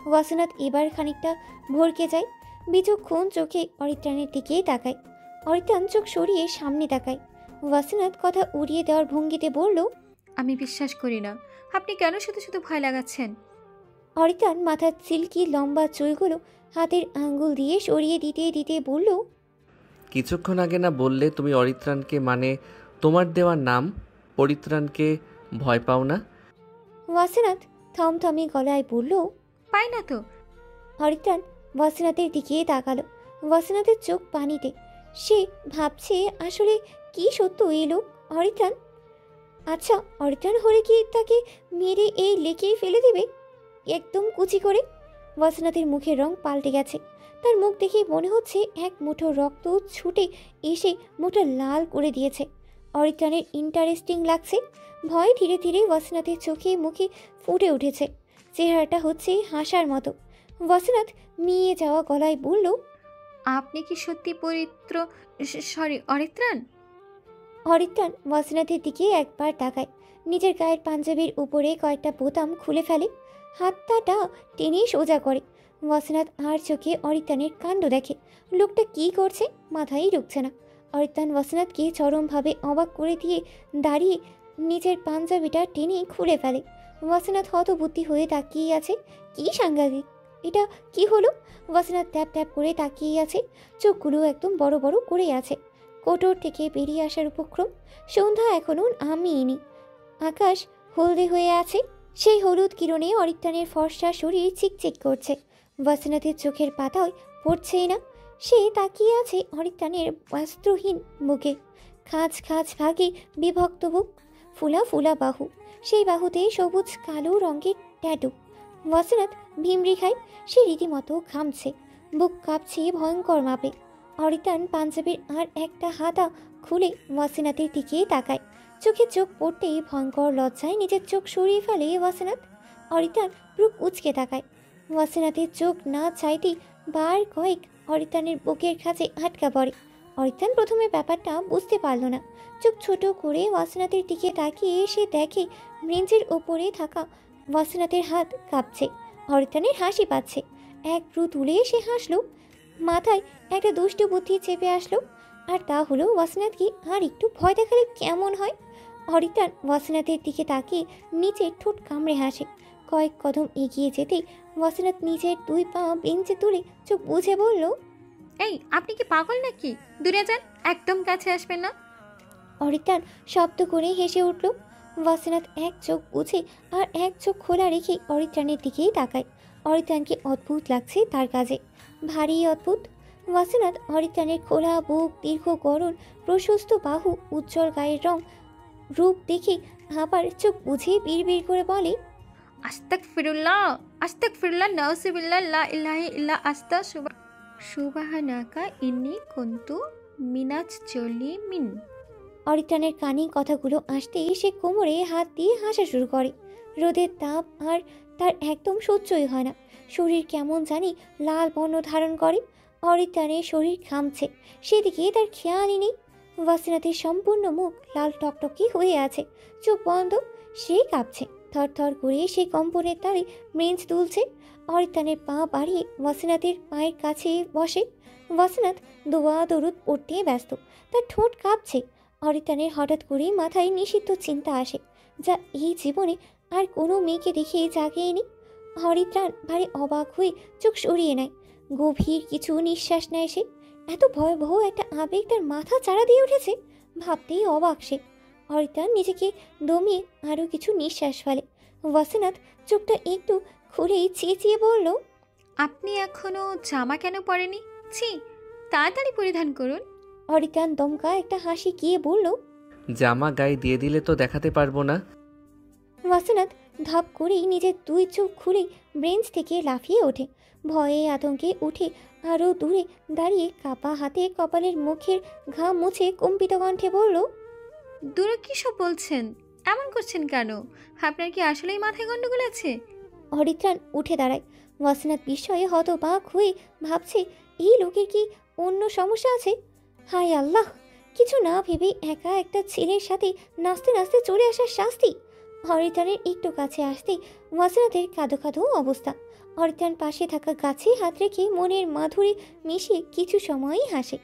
ওয়াসিনাত এবার খানিকটা ভরকে যায়, বিচক্ষণ চোখে অরিত্রাণের দিকেই তাকায়। অরিত্রাণ চোখ সরিয়ে সামনে তাকায়। ওয়াসিনাত কথা উড়িয়ে দেওয়ার ভঙ্গিতে বলল। আমি বিশ্বাস করি না। আপনি কেন শুধু শুধু ভয় লাগাচ্ছেন? অরিত্রাণ মাথার সিল্কি লম্বা চুলগুলো হাতের আঙ্গুল দিয়ে সরিয়ে দিতে দিতে বলল, কিছুক্ষণ আগে না বললে তুমি অরিত্রাণকে, মানে তোমার দেওয়া নাম পরিত্রাণকে ভয় পাও না? ওয়াসিনাথ থমথমে গলায় বলল। পাই না তো। অরিত্রাণ ওয়াসিনাথের দিকে তাকালো। ওয়াসিনাথের চোখ পানিতে। সে ভাবছে আসলে কি সত্য এই লোক অরিত্রাণ? আচ্ছা, অরিত্রাণ হলে কি তাকে মেরে এই লেকেই ফেলে দেবে একদম কুচি করে? ওয়াসিনাথের মুখের রং পাল্টে গেছে। তার মুখ দেখে মনে হচ্ছে এক মুঠো রক্ত ছুটে এসে মুখটা লাল করে দিয়েছে। অরিত্রাণের ইন্টারেস্টিং লাগছে। ভয় ধীরে ধীরে ওয়াসিনাথের চোখে মুখে ফুটে উঠেছে। চেহারাটা হচ্ছে হাসার মতো। ওয়াসিনাথ মিয়ে যাওয়া গলায় বলল, আপনি কি সত্যি সরি অরিত্রাণ? অরিত্রাণ ওয়াসিনাথের দিকে একবার তাকায়। নিজের গায়ের পাঞ্জাবির উপরে কয়েকটা বোতাম খুলে ফেলে, হাতটা টেনে সোজা করে। ওয়াসিনাথ আর চোখে অরিত্রাণের কাণ্ড দেখে। লোকটা কি করছে মাথায় ঢুকছে না। অরিত্রাণ ওয়াসিনাথকে চরমভাবে অবাক করে দিয়ে দাঁড়িয়ে নিজের পাঞ্জাবিটা টেনে খুলে ফেলে। ওয়াসিনাথ হতবুদ্ধি হয়ে তাকিয়ে আছে। কি সাংঘাতিক, এটা কি হলো? ওয়াসিনাথ ট্যাপ ট্যাপ করে তাকিয়ে আছে, চোখগুলো একদম বড় বড় করে আছে। কোটর থেকে বেরিয়ে আসার উপক্রম। সন্ধ্যা এখনও নামিয়েনি। আকাশ হলদে হয়ে আছে। সেই হলুদ কিরণে অরিত্রাণের ফর্সা শরীর চিকচিক করছে। ওয়াসিনাথের চোখের পাতায় পড়ছেই না। সে তাকিয়ে আছে অরিত্রাণের বস্ত্রহীন মুখে। খাঁজ খাঁজ ভাগে বিভক্ত বুক, ফুলা ফুলা বাহু, সেই বাহুতে সবুজ কালো রঙের ট্যাটু। ওয়াসিনাথ ভিমরি খায়। সে রীতিমতো ঘামছে, বুক কাঁপছে ভয়ঙ্কর মাপে। অরিত্রাণ পাঞ্জাবির আর একটা হাতা খুলে ওয়াসিনাথের দিকে তাকায়। চোখে চোখ পড়তেই ভয়ঙ্কর লজ্জায় নিজের চোখ সরিয়ে ফেলে ওয়াসিনাথ। অরিত্রাণ রূপ উচকে তাকায়। ওয়াসিনাথের চোখ না চাইতেই বার কয়েক অরিত্রাণের বুকের কাছে আটকা পড়ে। অরিত্রাণ প্রথমে ব্যাপারটা বুঝতে পারল না। চোখ ছোট করে ওয়াসিনাথের দিকে তাকিয়ে সে দেখে ব্রেঞ্চের ওপরে থাকা ওয়াসিনাথের হাত কাঁপছে। অরিত্রাণের হাসি পাচ্ছে। এক ভ্রু তুলে সে হাসলো। মাথায় একটা দুষ্টু বুদ্ধি চেপে আসলো, আর তা হলো ওয়াসিনাথকে আর একটু ভয় দেখালে কেমন হয়। অরিত্রাণ ওয়াসিনাথের দিকে তাকিয়ে নিচের ঠোঁট কামড়ে হাসে। কয়েক কদম এগিয়ে যেতেই ওয়াসিনাথ নিজের দুই পা বেঞ্চে তুলে চোখ বুঝে বলল, এই আপনি কি পাগল নাকি? দূরে যান, একদম কাছে আসবেন না। অরিত্রাণ শব্দ করে হেসে উঠল। ওয়াসিনাথ এক চোখ বুঝে আর এক চোখ খোলা রেখে অরিত্রাণের দিকেই তাকায়। অরিত্রাণকে অদ্ভুত লাগছে তার কাজে, ভারী অদ্ভুত। ওয়াসিনাথ অরিত্রাণের খোলা বুক, দীর্ঘ গরল প্রশস্ত বাহু, উজ্জ্বল গায়ের রং রূপ দেখে আবার চোখ বুঝে বিড়বিড় করে বলে, আস্তাগফিরুল্লাহ, আস্তাগফিরুল্লাহ, নাউযুবিল্লাহ, লা ইলাহা ইল্লা আস্তা সুবহানাকা ইন্নী কুনতু মিনাজ জালিমিন। অরিত্রাণের কানে কথাগুলো আসতে সে কোমরে হাত দিয়ে হাসা শুরু করে। রোদের তাপ আর তার একদম সহ্যই হয় না। শরীর কেমন জানি লাল বর্ণ ধারণ করে। অরিত্রাণের শরীর ঘামছে, সেদিকে তার খেয়ালই নেই। ওয়াসিনাথের সম্পূর্ণ মুখ লাল টকটকি হয়ে আছে, চোখ বন্ধ। সে কাঁপছে, থরথর করে সে কম্পনের তালে ব্রেঞ্চ তুলছে। অরিত্রাণের পা বাড়িয়ে ওয়াসিনাথের পায়ের কাছে বসে। ওয়াসিনাথ দোয়া দরুদ পড়তে ব্যস্ত, তার ঠোঁট কাঁপছে। অরিত্রাণের হঠাৎ করেই মাথায় নিষিদ্ধ চিন্তা আসে, যা এই জীবনে আর কোনো মেয়েকে দেখে জাগেনি। অরিত্রাণ ভারী অবাক হয়ে চোখ সরিয়ে নেয়। গভীর কিছু নিঃশ্বাস নেয় সে। এত ভয়াবহ একটা আবেগ তার মাথা চাড়া দিয়ে উঠেছে, ভাবতেই অবাক সে। অরিত্রাণ নিজেকে দমিয়ে আরও কিছু নিঃশ্বাস ফেলে। ওয়াসিনাথ চোখটা একটু খুলেই চেঁচিয়ে বলল, আপনি এখনো জামা কেন পরেনি? ছি, তাড়াতাড়ি পরিধান করুন। অরিত্রাণ দমকা একটা হাসি গিয়ে বলল, জামা গায়ে দিয়ে দিলে তো দেখাতে পারবো না। ওয়াসিনাথ ধপ করেই নিজের দুই চোখ খুলে ব্রেঞ্চ থেকে লাফিয়ে ওঠে। ভয়ে আতঙ্কে উঠে আরও দূরে দাঁড়িয়ে কাপা হাতে কপালের মুখের ঘাম মুছে কম্পিত কণ্ঠে বলল, দূরে কী সব বলছেন? এমন করছেন কেন? আপনার কি আসলেই মাথায় গন্ডগোল আছে? অরিত্রাণ উঠে দাঁড়ায়। ওয়াসিনাথ বিস্ময়ে হতবাক হয়ে ভাবছে, এই লোকের কি অন্য সমস্যা আছে? হায় আল্লাহ, কিছু না ভেবে একা একটা ছেলের সাথে নাচতে নাচতে চলে আসার শাস্তি। অরিত্রাণের একটু কাছে আসতেই ওয়াসিনাথের কাঁদো কাঁদো অবস্থা। অরিত্রাণ পাশে থাকা গাছে হাত রেখে মনের মাধুরী মিশিয়ে কিছু সময়ই হাসে।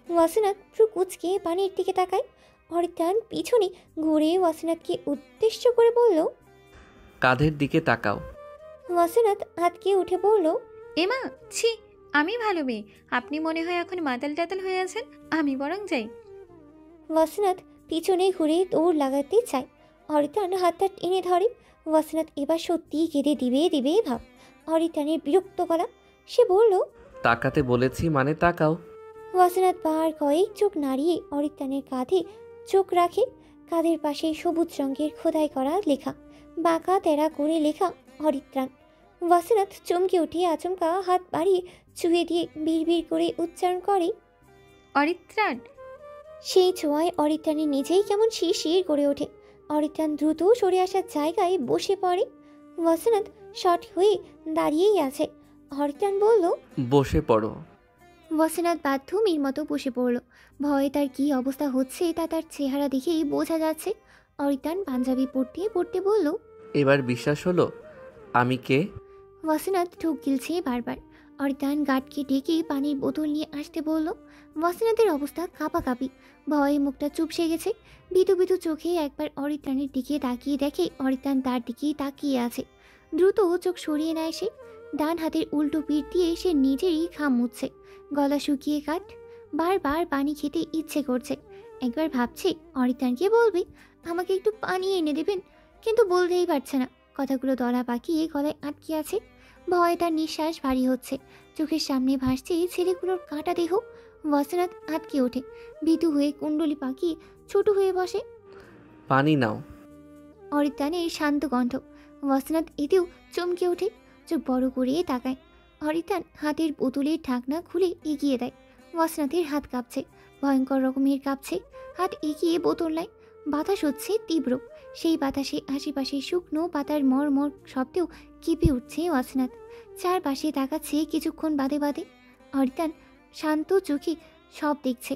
ওয়াসিনাথ ভ্রু কুঁচকে পানির দিকে তাকায়। অরিত্রাণ পিছনে ঘুরে ওয়াসিনাথকে উদ্দেশ্য করে বলল। কাঁধের দিকে তাকাও। ওয়াসিনাথ আতকে উঠে বলল। এমা, ছি, আমি ভালো মেয়ে, আপনি মনে হয় এখন মাতাল টাতাল হয়ে আছেন, আমি বরং যাই। ওয়াসিনাথ পিছনে ঘুরে দৌড় লাগাতে চায়। অরিত্রাণ হাতটা টেনে ধরে। ওয়াসিনাথ এবার সত্যিই কেঁদে দিবে দিবে ভাব। অরিত্রাণের বিরক্ত গলা, সে বলল। তাকাতে বলেছি মানে তাকাও। ওয়াসিনাথ বার কয়েক চোখ নাড়িয়ে অরিত্রাণের কাঁধে চোখ রাখে। কাঁধের পাশে সবুজ রঙের খোদাই করা লেখা, বাঁকা তেরা করে লেখা অরিত্রাণ। ওয়াসিনাথ চমকে উঠে আচমকা হাত বাড়িয়ে চুয়ে দিয়ে বিড়বিড় করে উচ্চারণ করে। অরিত্রাণ। সেই ছোঁয়ায় অরিত্রাণের নিজেই কেমন শিরশির করে ওঠে। অরিত্রাণ দ্রুত সরে আসার জায়গায় বসে পড়ে। ওয়াসিনাথ শট হয়ে দাঁড়িয়েই আছে। অরিত্রাণ বলল। বসে পড়ো। ওয়াসিনাথ বাথরুমের মতো বসে পড়ল। ভয়ে তার কী অবস্থা হচ্ছে তা তার চেহারা দেখেই বোঝা যাচ্ছে। অরিত্রাণ পাঞ্জাবি পরতে পরতে বলল। এবার বিশ্বাস হলো আমি কে? ওয়াসিনাথ ঢোক গিলছে বারবার। অরিত্রাণ গার্ডকে ডেকে পানির বোতল নিয়ে আসতে বলল। ওয়াসিনাথের অবস্থা কাঁপাকাঁপি, ভয়ে মুখটা চুপসে গেছে। বিতু বিতু চোখে একবার অরিত্রাণের দিকে তাকিয়ে দেখে অরিত্রাণ তার দিকেই তাকিয়ে আছে। দ্রুত চোখ সরিয়ে নেয় সে। ডান হাতের উল্টো পিঠ দিয়ে সে নিজেরই ঘাম মুছছে। গলা শুকিয়ে কাট, বারবার পানি খেতে ইচ্ছে করছে। একবার ভাবছে অরিত্রাণকে বলবে আমাকে একটু পানি এনে দেবেন, কিন্তু বলতেই পারছে না। কথাগুলো দলা পাকিয়ে গলায় আটকে আছে। ভয়ে তার নিঃশ্বাস ভারী হচ্ছে। চোখের সামনে ভাসছে ছেলেগুলোর কাটা দেহ। ওয়াসিনাথ আটকে ওঠে, ভীতু হয়ে কুণ্ডলি পাকিয়ে ছোট হয়ে বসে। পানি নাও। অরিত্রাণের শান্ত কণ্ঠ। ওয়াসিনাথ এতেও চমকে ওঠে, চোখ বড় করে তাকায়। অরিত্রাণ হাতের বোতলের ঢাকনা খুলে এগিয়ে দেয়। ওয়াসিনাথের হাত কাঁপছে, ভয়ঙ্কর রকমের কাঁপছে। হাত এগিয়ে বোতল নেয়। বাতাস হচ্ছে তীব্র। সেই বাতাসে আশেপাশে শুকনো পাতার মরমর শব্দেও কেঁপে উঠছে ওয়াসিনাথ। চারপাশে তাকাচ্ছে কিছুক্ষণ বাদে বাদে। অরিত্রাণ শান্ত চোখে সব দেখছে।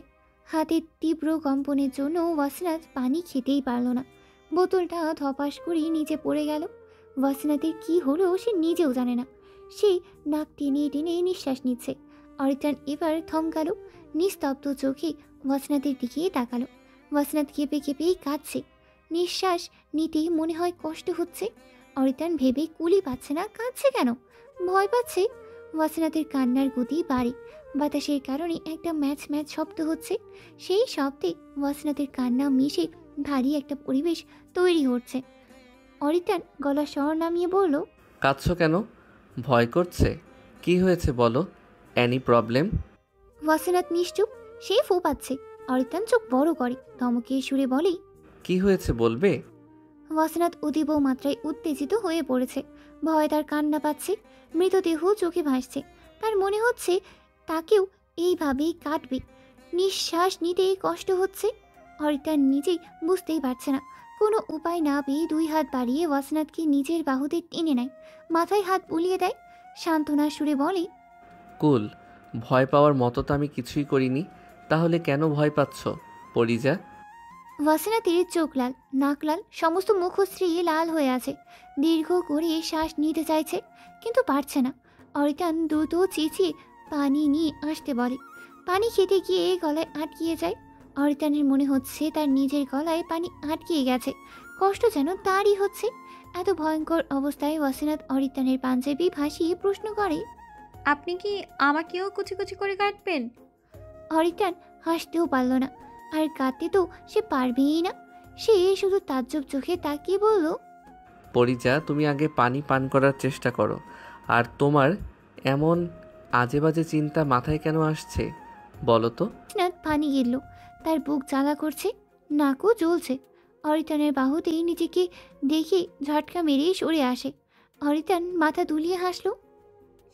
হাতের তীব্র কম্পনের জন্য ওয়াসিনাথ পানি খেতেই পারল না। বোতলটা ধপাস করে নিচে পড়ে গেল। ওয়াসিনাথের কি হলো সে নিজেও জানে না। সে নাক টেনে টেনে নিঃশ্বাস নিচ্ছে। অরিত্রাণ এবার থমকালো, নিস্তব্ধ চোখে ওয়াসিনাথের দিকে তাকালো। ওয়াসিনাথ কেঁপে কেঁপেই কাঁদছে। নিঃশ্বাস নিতে মনে হয় কষ্ট হচ্ছে। অরিত্রাণ ভেবে কুলি পাচ্ছে না কাঁদছে কেন, ভয় পাচ্ছে। ওয়াসিনাথের কান্নার গতি বাড়ে। বাতাসের কারণে একটা ম্যাচ ম্যাচ শব্দ হচ্ছে। সেই শব্দে ওয়াসিনাথের কান্না মিশে ভারী একটা পরিবেশ তৈরি হচ্ছে। অরিত্রাণ গলা স্বর নামিয়ে বলল। কাঁদছো কেন? ভয় করছে? কি হয়েছে বলো? Any problem? ওয়াসিনাথ নিশ্চুপ, সে ফোপাচ্ছে। অরিত্রাণ চোখ বড় করে ধমকে সুরে বলে। কি হয়েছে বলবে? ওয়াসিনাথ অতীব মাত্রায় উত্তেজিত হয়ে পড়েছে। ভয় তার কান্না পাচ্ছে, মৃতদেহ চোখে ভাসছে। তার মনে হচ্ছে তাকেও এইভাবেই কাটবে। নিঃশ্বাস নিতে কষ্ট হচ্ছে। অরিত্রাণ নিজেই বুঝতেই পারছে না। কোনো উপায় না পেয়ে দুই হাত বাড়িয়ে ওয়াসিনাথকে নিজের বাহুতে টেনে নেয়, মাথায় হাত বুলিয়ে দেয়। সান্ত্বনার সুরে বলে। কুল, ভয় পাওয়ার মতো তো আমি কিছুই করিনি, তাহলে কেন ভয় পাচ্ছ পরিজা? ওয়াসিনাথের চোখ লাল, নাক লাল, সমস্ত মুখশ্রী লাল হয়ে আছে। দীর্ঘ করে শ্বাস নিতে চাইছে, কিন্তু পারছে না। অরিত্রাণ দ্রুত চেঁচিয়ে পানি নিয়ে আসতে বলে। পানি খেতে গিয়ে গলায় আটকিয়ে যায়। অরিত্রাণের মনে হচ্ছে তার নিজের গলায় পানি আটকিয়ে গেছে। কষ্ট যেন তারই হচ্ছে। এত ভয়ঙ্কর অবস্থায় ওয়াসিনাথ অরিত্রাণের পাঞ্জাবি ভাসিয়ে প্রশ্ন করে। আপনি কি আমাকেও কুচি কুচি করে কাটবেন? অরিত্রাণ হাসতেও পারল না, আর কাঁদতে তো সে পারবেই না। সে শুধু তাজ্জব চোখে তাকিয়ে বলল। পরিজা, তুমি আগে পানি পান করার চেষ্টা করো। আর তোমার এমন আজে বাজে চিন্তা মাথায় কেন আসছে বলো তো? ওয়াসিনাথ পানি গিলল, তার বুক জ্বালা করছে, নাকও জ্বলছে। অরিত্রাণের বাহুতেই নিজেকে দেখে ঝটকা মেরে সরে আসে। অরিত্রাণ মাথা দুলিয়ে হাসল।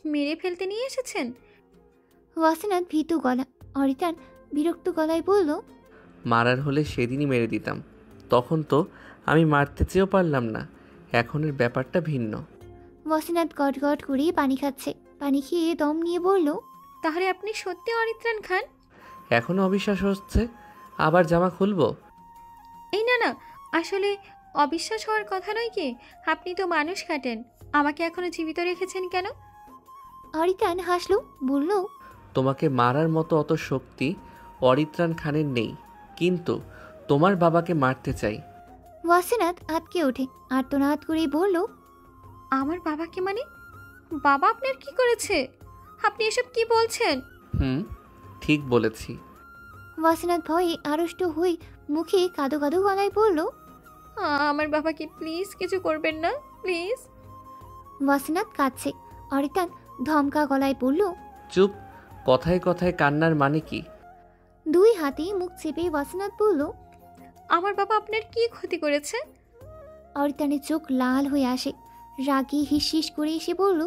মেরে ফেলতে নিয়ে এসেছেন? ওয়াসিনাথ ভীতু গলা। অরিত্রাণ বিরক্ত গলায় বলল। মারার হলে সেদিনই মেরে দিতাম, তখন তো আমি মারতে চেয়েও পারলাম না। এখনের ব্যাপারটা ভিন্ন। ওয়াসিনাথ গট গট করে পানি খাচ্ছে। পানি খেয়ে দম নিয়ে বলল। তাহলে আপনি সত্যি অরিত্রাণ খান? এখনো অবিশ্বাস হচ্ছে? আবার জামা খুলবো? এই না না, আসলে অবিশ্বাস হওয়ার কথা নয় কি, আপনি তো মানুষ কাটেন, আমাকে এখনো জীবিত রেখেছেন কেন? অরিত্রাণ হাসল, বলল। তোমাকে মারার মতো অত শক্তি অরিত্রাণ খানের নেই, কিন্তু তোমার বাবাকে মারতে চাই। ওয়াসিনাত আটকে ওঠে, আর্তনাদ করেই বলল, আমার বাবাকে মানে? বাবা আপনার কি করেছে? আপনি এসব কি বলছেন? হুম, ঠিক বলেছি। ওয়াসিনাত ভয়ে আড়ষ্ট হয়ে মুখে কাদো কাদো গলায় বলল, আমার বাবাকে প্লিজ কিছু করবেন না, প্লিজ। ওয়াসিনাত কাঁদছে। অরিতান ধমকা গলায় বলল, চুপ। কথায় কথায় কান্নার মানে কি? দুই হাতে মুখ চেপে ওয়াসিনাত বলল, আমার বাবা আপনার কি ক্ষতি করেছে? অরিতানের চোখ লাল হয়ে আসে। রাগী হিস করে এসে বলল,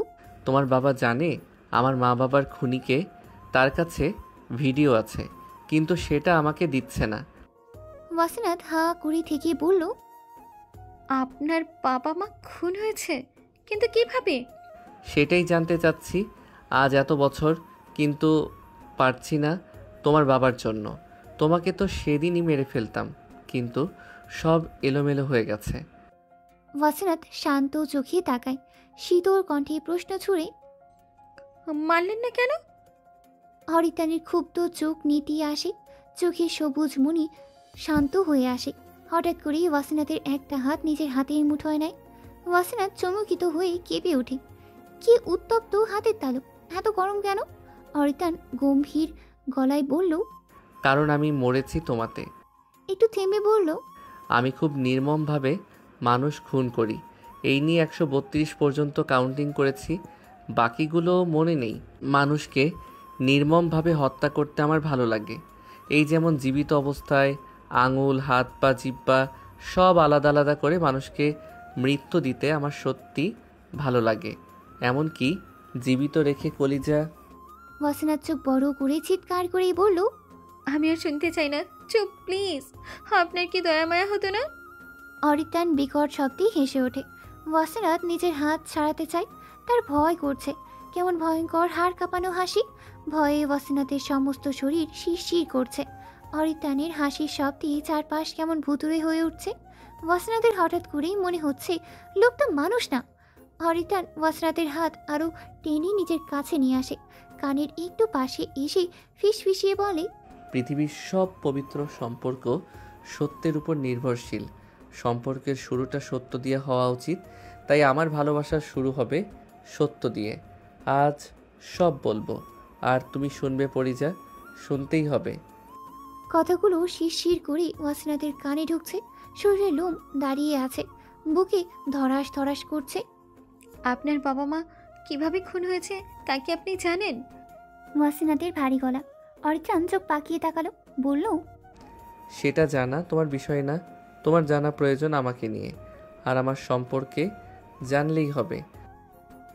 তোমার বাবা জানে আমার মা বাবার খুনিকে? তার কাছে ভিডিও আছে, কিন্তু সেটা আমাকে দিচ্ছে না। ওয়াসিনাত হা করে থেকে বলল, আপনার বাবা মা খুন হয়েছে? কিন্তু কিভাবে? সেটাই জানতে চাচ্ছি আজ এত বছর, কিন্তু পারছি না। তোমার বাবার জন্য। তোমাকে তো সেদিনই মেরে ফেলতাম, কিন্তু সব এলোমেলো হয়ে গেছে। ওয়াসিনাত শান্ত চোখে তাকায়, শীতল কণ্ঠে প্রশ্ন ছুড়ে। মারলেন না কেন? অরিতানের ক্ষুব্ধ চোখ নিটিয়ে আসে, চোখে সবুজ মণি শান্ত হয়ে আসে। হঠাৎ করে ওয়াসিনাতের একটা হাত নিজের হাতের মুঠোয় নেয়। ওয়াসিনাত চমকিত হয়ে কেঁপে ওঠে। কি উত্তপ্ত হাতের তালু, এত গরম কেন? অরিতান গম্ভীর গলায় বলল, কারণ আমি মরেছি তোমাতে। একটু থেমে বলল, আমি খুব নির্মমভাবে মানুষ খুন করি। এই নিয়ে 132 পর্যন্ত কাউন্টিং করেছি, বাকিগুলো মনে নেই। মানুষকে নির্মমভাবে হত্যা করতে আমার ভালো লাগে। এই যেমন জীবিত অবস্থায় আঙুল, হাত পা, জিহ্বা সব আলাদা আলাদা করে মানুষকে মৃত্যু দিতে আমার সত্যি ভালো লাগে। এমনকি জীবিত রেখে কলিজা। ওয়াসিনাত চোখ বড় করে চিৎকার করেই বলল, আমি আর শুনতে চাই না, চুপ প্লিজ। আপনার কি দয়া মায়া হতো না? অরিতান বিকট শব্দে হেসে ওঠে। ওয়াসিনাত নিজের হাত ছাড়াতে চায়, তার ভয় করছে। কেমন ভয়ঙ্কর হাড় কাঁপানো হাসি। ভয়ে ওয়াসিনাতের সমস্ত শরীর শিরশির করছে। অরিতানের হাসির শব্দে চারপাশ কেমন ভুতুড়ে হয়ে উঠছে। ওয়াসিনাতের হঠাৎ করেই মনে হচ্ছে লোকটা মানুষ না। অরিতান ওয়াসিনাতের হাত আরও টেনে নিজের কাছে নিয়ে আসে, কানের একটু পাশে এসে ফিসফিসিয়ে বলে, পৃথিবীর সব পবিত্র সম্পর্ক সত্যের উপর নির্ভরশীল। সম্পর্কের শুরুটা সত্য দিয়ে হওয়া উচিত, তাই আমার ভালোবাসা শুরু হবে সত্য দিয়ে। আজ সব বলবো, আর তুমি শুনবে পরিজা, শুনতেই হবে। কথাগুলো শিরশির করে ওয়াসিনাতের কানে ঢুকছে। শরীরে লোম দাঁড়িয়ে আছে, বুকে ধরাস ধরাস করছে। আপনার বাবা মা কিভাবে খুন হয়েছে তা কি আপনি জানেন? ওয়াসিনাতের ভারী গলা। অরিত্রান চোখ পাকিয়ে তাকালো, বলল, সেটা জানা তোমার বিষয় না। তোমার জানা প্রয়োজন আমাকে নিয়ে, আর আমার সম্পর্কে জানলেই হবে।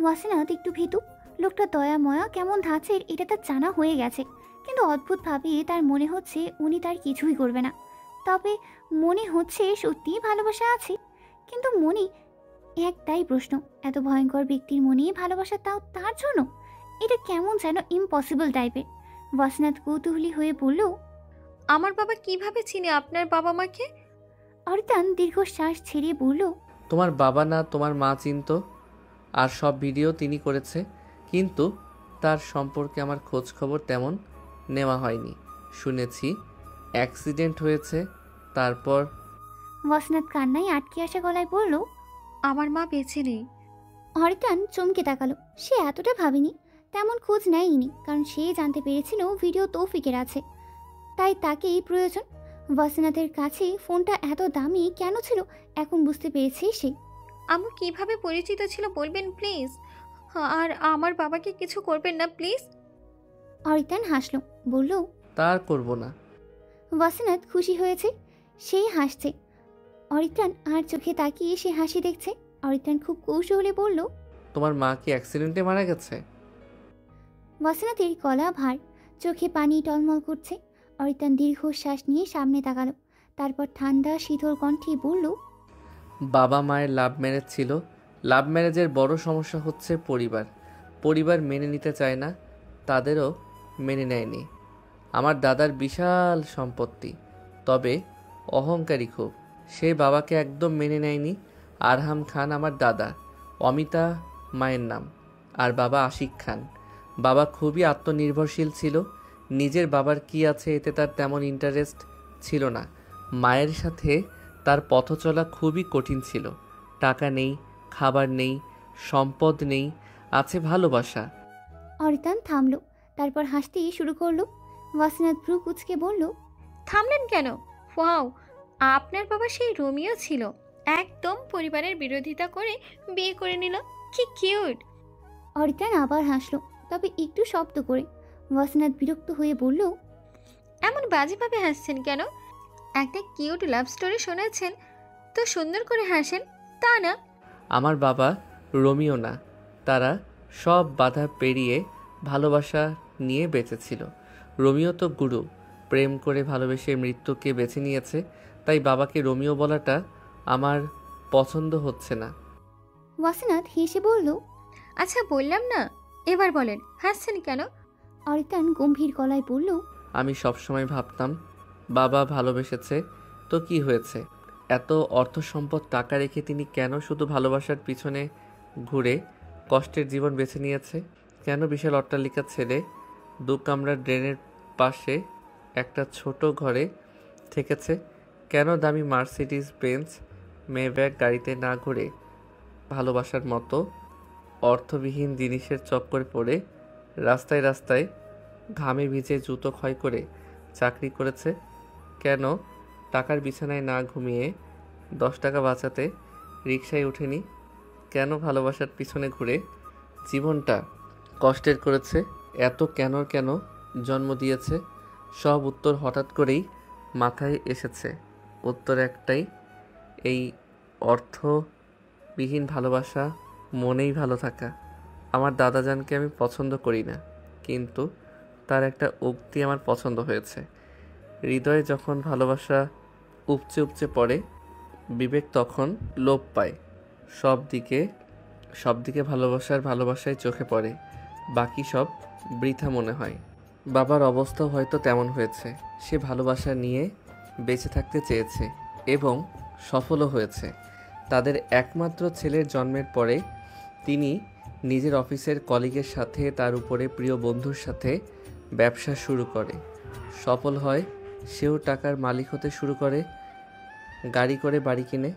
ওয়াসিনাত একটু ভীতু। লোকটা দয়াময়া কেমন ধাঁচের এটা তার জানা হয়ে গেছে, কিন্তু অদ্ভুতভাবে তার মনে হচ্ছে উনি তার কিছুই করবে না। তবে মনে হচ্ছে সত্যিই ভালোবাসা আছে। কিন্তু মনে একটাই প্রশ্ন, এত ভয়ঙ্কর ব্যক্তির মনে ভালোবাসা, তাও তার জন্য? এটা কেমন যেন ইম্পসিবল টাইপের। ওয়াসিনাত কৌতূহলী হয়ে বলল, আমার বাবা কিভাবে চিনে আপনার বাবা মাকে? অরিতান দীর্ঘশ্বাস ছেড়ে বলল, তোমার বাবা না তোমার মা চিনতো, আর সব ভিডিও তিনি করেছে, কিন্তু তার সম্পর্কে আমার খোঁজ খবর তেমন নেওয়া হয়নি। শুনেছি অ্যাক্সিডেন্ট হয়েছে, তারপর। ওয়াসিনাত কান্নায় আটকে আসা গলায় বলল, আমার মা বেঁচে নেই। অরিতান চমকে তাকালো। সে এতটা ভাবেনি, তেমন খোঁজ নেয়নি, কারণ সে জানতে পেরেছিল ভিডিও তৌফিকের আছে, তাই তাকেই প্রয়োজন। ওয়াসিনাতের কাছে ফোনটা এত দামি কেন ছিল এখন বুঝতে পেরেছে সে। আম্মু কিভাবে পরিচিত ছিল বলবেন প্লিজ? আর আমার বাবাকে কিছু করবেন না প্লিজ। অরিতান হাসল, বলল, তার করব না। ওয়াসিনাত খুশি হয়েছে, সে হাসছে। অরিত্রান আর চোখে তাকিয়ে সে হাসি দেখছে। অরিত্রান খুব কৌশলে বলল, তোমার মা কি অ্যাক্সিডেন্টে মারা গেছে? ওয়াসিনাতের গলা ভার, চোখে পানি টলমল করছে। অরিত্রান দীর্ঘশ্বাস নিয়ে সামনে তাকালো, তারপর ঠান্ডা শীতল কণ্ঠে বলল, বাবা মায়ের লাভ ম্যারেজ ছিল। লাভ ম্যারেজের বড় সমস্যা হচ্ছে পরিবার মেনে নিতে চায় না, তাদেরও মেনে নেয়নি। আমার দাদার বিশাল সম্পত্তি, তবে অহংকারী খুব। সে বাবাকে একদম মেনে নেয়নি। আরহাম খান আমার দাদা, অমিতা মায়ের নাম, আর বাবা আশিক খান। বাবা খুবই আত্মনির্ভরশীল ছিল, নিজের বাবার কি আছে এতে তার তেমন ইন্টারেস্ট ছিল না। মায়ের সাথে তার পথ চলা খুবই কঠিন ছিল। টাকা নেই, খাবার নেই, সম্পদ নেই, আছে ভালোবাসা। অরিতান থামলো, তারপর হাসতেই শুরু করলো। ওয়াসিনাত ভ্রু কুচকে বলল, থামলেন কেন? ওয়াও, আপনার বাবা সেই রোমিও ছিল, একদম পরিবারের বিরোধিতা করে বিয়ে করে নিল। কি কিউট। অরিতান আবার হাসলো, তবে একটু শব্দ করে। ওয়াসিনাত বিরক্ত হয়ে বলল, এমন বাজেভাবে হাসছেন কেন? একটা কিউট লাভ স্টোরি শোনাচ্ছেন তো সুন্দর করে হাসেন, তা না। আমার বাবা রোমিও না, তারা সব বাধা পেরিয়ে ভালোবাসা নিয়ে বেঁচেছিল। রোমিও তো গুরু, প্রেম করে ভালোবেসে মৃত্যুকে বেছে নিয়েছে। তাই বাবাকে রোমিও বলাটা আমার পছন্দ হচ্ছে না। ওয়াসিনাত হেসে বলল, আচ্ছা বললাম না, এবার বলেন হাসছেন কেন? অরিতান গম্ভীর গলায় বলল, আমি সবসময় ভাবতাম বাবা ভালোবেসেছে তো কি হয়েছে, এত অর্থ সম্পদ টাকা রেখে তিনি কেন শুধু ভালোবাসার পিছনে ঘুরে কষ্টের জীবন বেছে নিয়েছে? কেন বিশাল অট্টালিকা ছেড়ে 2 কামরার ড্রেনের পাশে একটা ছোট ঘরে থেকেছে? কেন দামি মার্সিডিজ বেঞ্চ মেব্যাক গাড়িতে না ঘুরে ভালোবাসার মতো অর্থবিহীন জিনিসের চক্করে পড়ে রাস্তায় রাস্তায় ঘামে ভিজে জুতো ক্ষয় করে চাকরি করেছে? কেন টাকার বিছানায় না ঘুমিয়ে 10 টাকা বাঁচাতে রিকশায় ওঠেনি? কেন ভালোবাসার পিছনে ঘুরে জীবনটা কষ্টের করেছে? এত কেন জন্ম দিয়েছে? সব উত্তর হঠাৎ করেই মাথায় এসেছে। উত্তর একটাই, এই অর্থবিহীন ভালোবাসা, মনেই ভালো থাকা। আমার দাদাজানকে আমি পছন্দ করি না, কিন্তু তার একটা উক্তি আমার পছন্দ হয়েছে। হৃদয়ে যখন ভালোবাসা উপচে উপচে পড়ে, বিবেক তখন লোপ পায়। সব দিকে ভালোবাসায় চোখে পড়ে, বাকি সব বৃথা মনে হয়। বাবার অবস্থাও হয়তো তেমন হয়েছে। সে ভালোবাসা নিয়ে বেঁচে থাকতে চেয়েছে এবং সফলও হয়েছে। তাদের একমাত্র ছেলের জন্মের পরে তিনি নিজের অফিসের কলিগের সাথে, তার উপরে প্রিয় বন্ধুর সাথে ব্যবসা শুরু করে, সফল হয়। সেও টাকার মালিক হতে শুরু করে, গাড়ি করে বাড়ি কিনে।